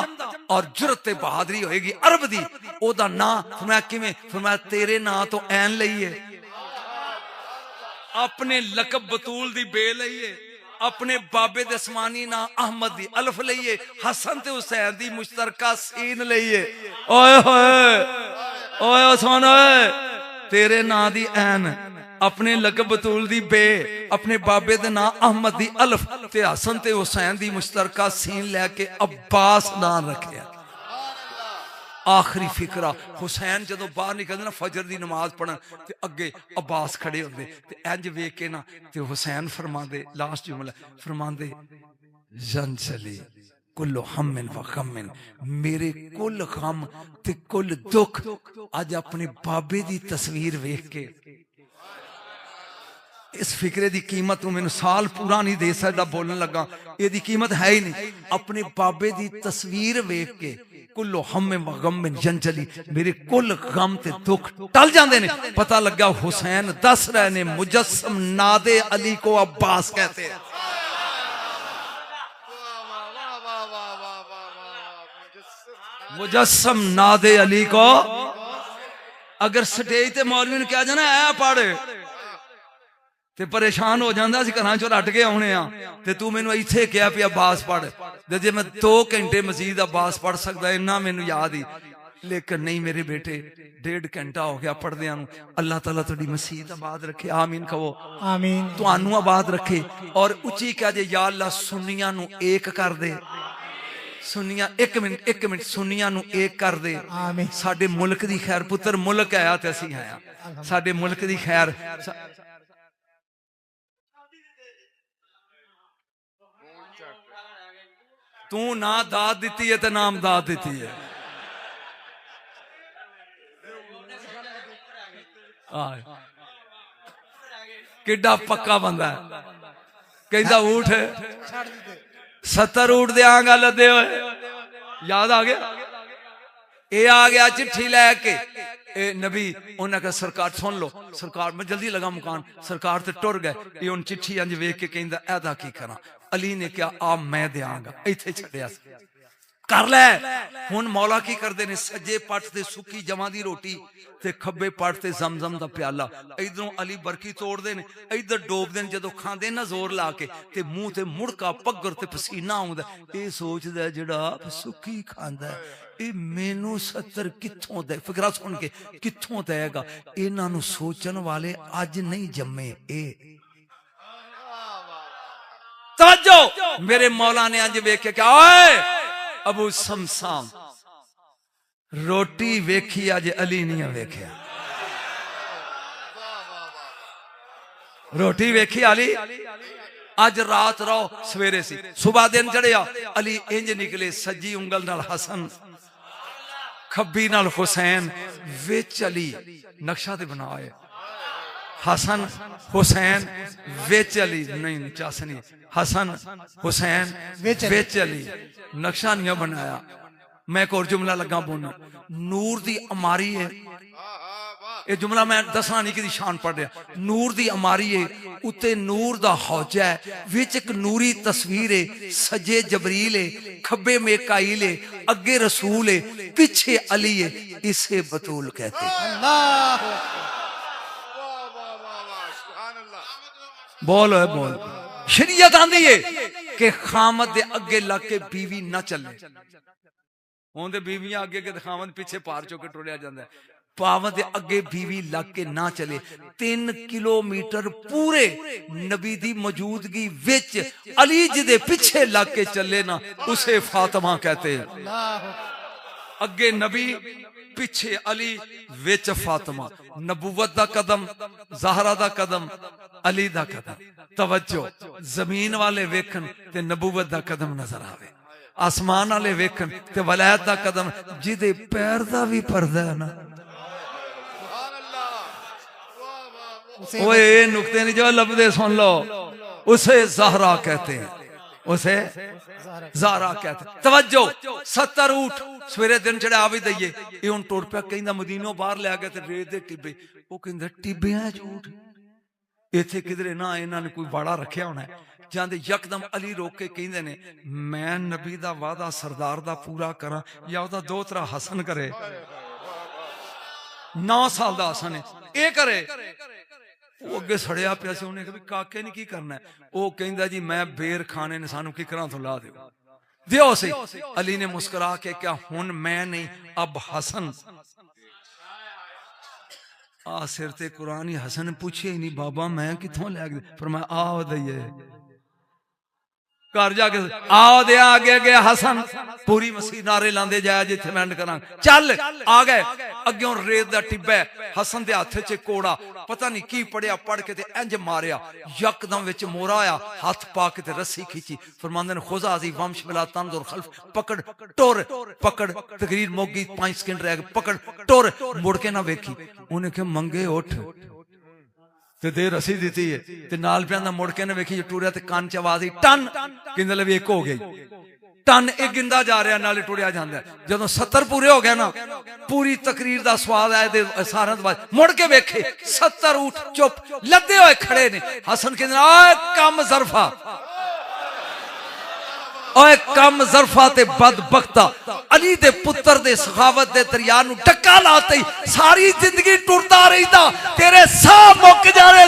और जुरत ते बहादुरी होएगी अरब दी। ओदा नाम फरमाया किवें, फरमाया तेरे नाम तो ऐन लईए, अपने लकब बतूल दी बे लईए, अपने बाबे दे अस्मानी ना अहमद दी अल्फ लईए, हसन ते हुसैन दी मुश्तरका सीन लईए। ओए होए ओए सुन ओए, तेरे ना दी ऐन, अपने लकब बतूल दी बे, अपने बाबे दे ना अहमद दी अल्फ ते हसन ते हुसैन दी मुश्तरका सीन लैके अब्बास नाम रखे। आखिरी फिक्रा, हुसैन जदों बाहर निकलते ना फजर दी नमाज पढ़न ते अगे अब्बास खड़े होंदे ते इंज वेख के ना ते हुसैन फरमांदे, लास्ट जुमला फरमांदे, जन चली कुल्लो हम्मिन व गम्मिन, मेरे कुल गम ते कुल दुख अज अपने बाबे दी तस्वीर वेख के, इस फिक्रे दी कीमत मैंने साल पूरा नहीं दे सकता बोलने लगा, ये कीमत है ही नहीं। अपने बाबे दी तस्वीर वेख के कुल्लो हम्मे व गम्मिन जंजली, मेरे कुल गम ते दुख टल जाते ने। पता लगा हुसैन दस रहे ने मुजस्सम नादे अली को अब्बास कहते हैं। मुजस्सम नादे अली को, अगर स्टेज ते मौलवी ने कहा जाना ऐ पढ़ ते परेशान हो जाता, घर चो रट के आने ते तू मैनू इत्थे क्या पिया अब्बास पढ़, ते जे मैं 2 घंटे मजीद अब्बास पढ़ सकदा इन्ना मैनू याद ही, लेकिन नहीं मेरे बेटे 1.5 घंटा हो गया पढ़दियां नूं। अल्लाह ताला तुहाडी मसीत आबाद रखे, आमीन कहो। आमीन। तुहानू आबाद रखे और उची कह दे या अल्लाह सुन्नियां नूं एक कर दे। सुन्नियां एक मिनट सुन्नियां नूं एक कर दे। आमीन। साडे मुल्क दी खैर, पुत्र मुल्क आया ते असीं आया, साडे मुल्क दी खैर। तू ना दाद दिती है ते नाम दाद दिती है। किड्डा पक्का बंदा है, कहंदा ऊठ 70 ऊठ देंगा लदे हुए। याद आ गया, ये आ गया चिट्ठी लैके नबी, उन्हें कहा सरकार सुन लो, सरकार मैं जल्दी लगा मुकान, सरकार ते टुर गए। ये उन चिट्ठी अंज वेख के कहंदा ऐदा की करा। अली ने क्या आ मैं देंगा, इत्थे छड्डिया कर ले। हुण मौला की करते ने, सज्जे पट ते सुक्की जमां दी रोटी ते खब्बे पट ते जमजम दा प्याला। इधरों अली बरकी तोड़ते ने, इधर डोबदे ने। जदों खांदे ना जोर ला के ते मुंह ते मुड़का पग्गर ते पसीना आउंदा, ये सोचदा जेड़ा सुक्की खांदा ये मैनू 70 कित्थों दे। फिकरा सुन के कित्थों देगा। इन्हां नूं सोचण वाले अज नहीं जम्मे। ए तवज्जो, मेरे मौला ने अज वेख के क्या, ओए अबू समसाम रोटी वेखी अज अली नहीं वेख्या। रोटी वेखी अली, अज रात रहो सवेरे सी, सुबह दिन चढ़िया अली इंज निकले, सज्जी उंगल नाल हसन, खब्बी नाल हुसैन, विच अली नक्शा ते बनाया हसन हुसैन, विच अली नहीं चासनी, हसन हुसैन विच अली, नक्शा नहीं बनाया। मैं एक और जुमला लगा बोलना, नूर दी अमारी है। ये जुमला मैं दसना नहीं कि शान पढ़ रहा। नूर दी अमारी है, उत्ते नूर दा हौजा है, विच एक नूरी तस्वीर है। सजे जबरील है, खब्बे मेकाइल है, अगे रसूल है, पीछे अली है। इसे बतूल कहते हैं। बोल है बोल। शरीयत आंदी है कि खामद दे अगे लग के बीवी ना चले। हुण ते बीवियां अगे के खामद पीछे पार चो के टुरिया जांदा है। पावत दे अगे बीवी लग के ना चले। 3 किलोमीटर पूरे नबी दी मौजूदगी विच अली जी दे पीछे लग के चले ना, उसे फातिमा कहते हैं। अगे नबी, पीछे अली, विच फातिमा। नबुवत दा कदम, ज़हरा दा कदम, अली दा कदम। तवज्जो, जमीन वाले वेखन ते नबुवत दा कदम नजर आवे, आसमान वाले वेखन ते वलायत दा कदम। जिदे पैर दा भी पर्दा है ना, ओए नुक्ते नहीं जो लबदे सुन लो, उसे ज़हरा कहते हैं, उसे ज़हरा कहते हैं। तवज्जो, 70 ऊठ सवेरे दिन चढ़े आ भी दईए। ये हुण टुर पिया, कहंदा मदीनों बाहर लिया गया ते रेत दे टिब्बे। वो कहंदा टिब्बियां च ऊठ, इत्थे किधरे ना इन्हां ने कोई बाड़ा रखिया होना है। जांदे यकदम अली रोक के कहंदे ने, मैं नबी दा वादा सरदार दा पूरा करा या ओदा दोतरा हसन करे। 9 साल दा हसन है, ये करे। वो अगे सड़िया पिया सी, उन्हें कहा काके ने की करना है। वो कहंदा जी मैं बेर खाने ने सानू किकरां तो ला दियो, दियो से। अली ने मुस्कुरा के क्या, हुन मैं नहीं अब हसन। आ सिर ते कुरान ही। हसन पूछे ही नहीं, बाबा मैं किथों लैग दे। फरमाया आओ दईए, घर जाके आओ दे। आगे गया हसन, पूरी मसीह नारे लांदे जाया जिथे मैं करा। चल आ गए, अग्यों रेत दा टिब्बा, हसन दे हाथ च कोड़ा, पता नहीं की पढ़िया, पढ़ के ते इंज मारिया। यकदम विच मोरा आया, हाथ पा के ते रस्सी खींची। फरमांदे ने खुदा दी वंश मिला तंदुर खल्फ, पकड़ टुर, पकड़। तकरीर मोगी 5 सेकंड रह गए, पकड़ टुर। मुड़ के ना वेखी। उन्हें कहा मंगे उठ ते दे रसी दी है ते नाल पिया। मुड़ के ने वेखी जो टुरिया ते कान च आवाज आई टन, कहंदे ले एक हो गई टन। एक गिंदा जा रहा नाले टुरिया जांदा। जदों 70 पूरे हो गए ना, पूरी तकरीर दा स्वाद आया दे सारा बाद। मुड़ के वेखे 70 ऊठ चुप लदे हुए खड़े ने। हसन कहंदे ओए कम ज़रफा, ओए कम ज़रफा ते बदबख्ता। अली दे पुत्र दे सखावत दे दरिया नू टक्का लाते ही सारी जिंदगी टुरदा रहीदा, तेरे साह मुक जाने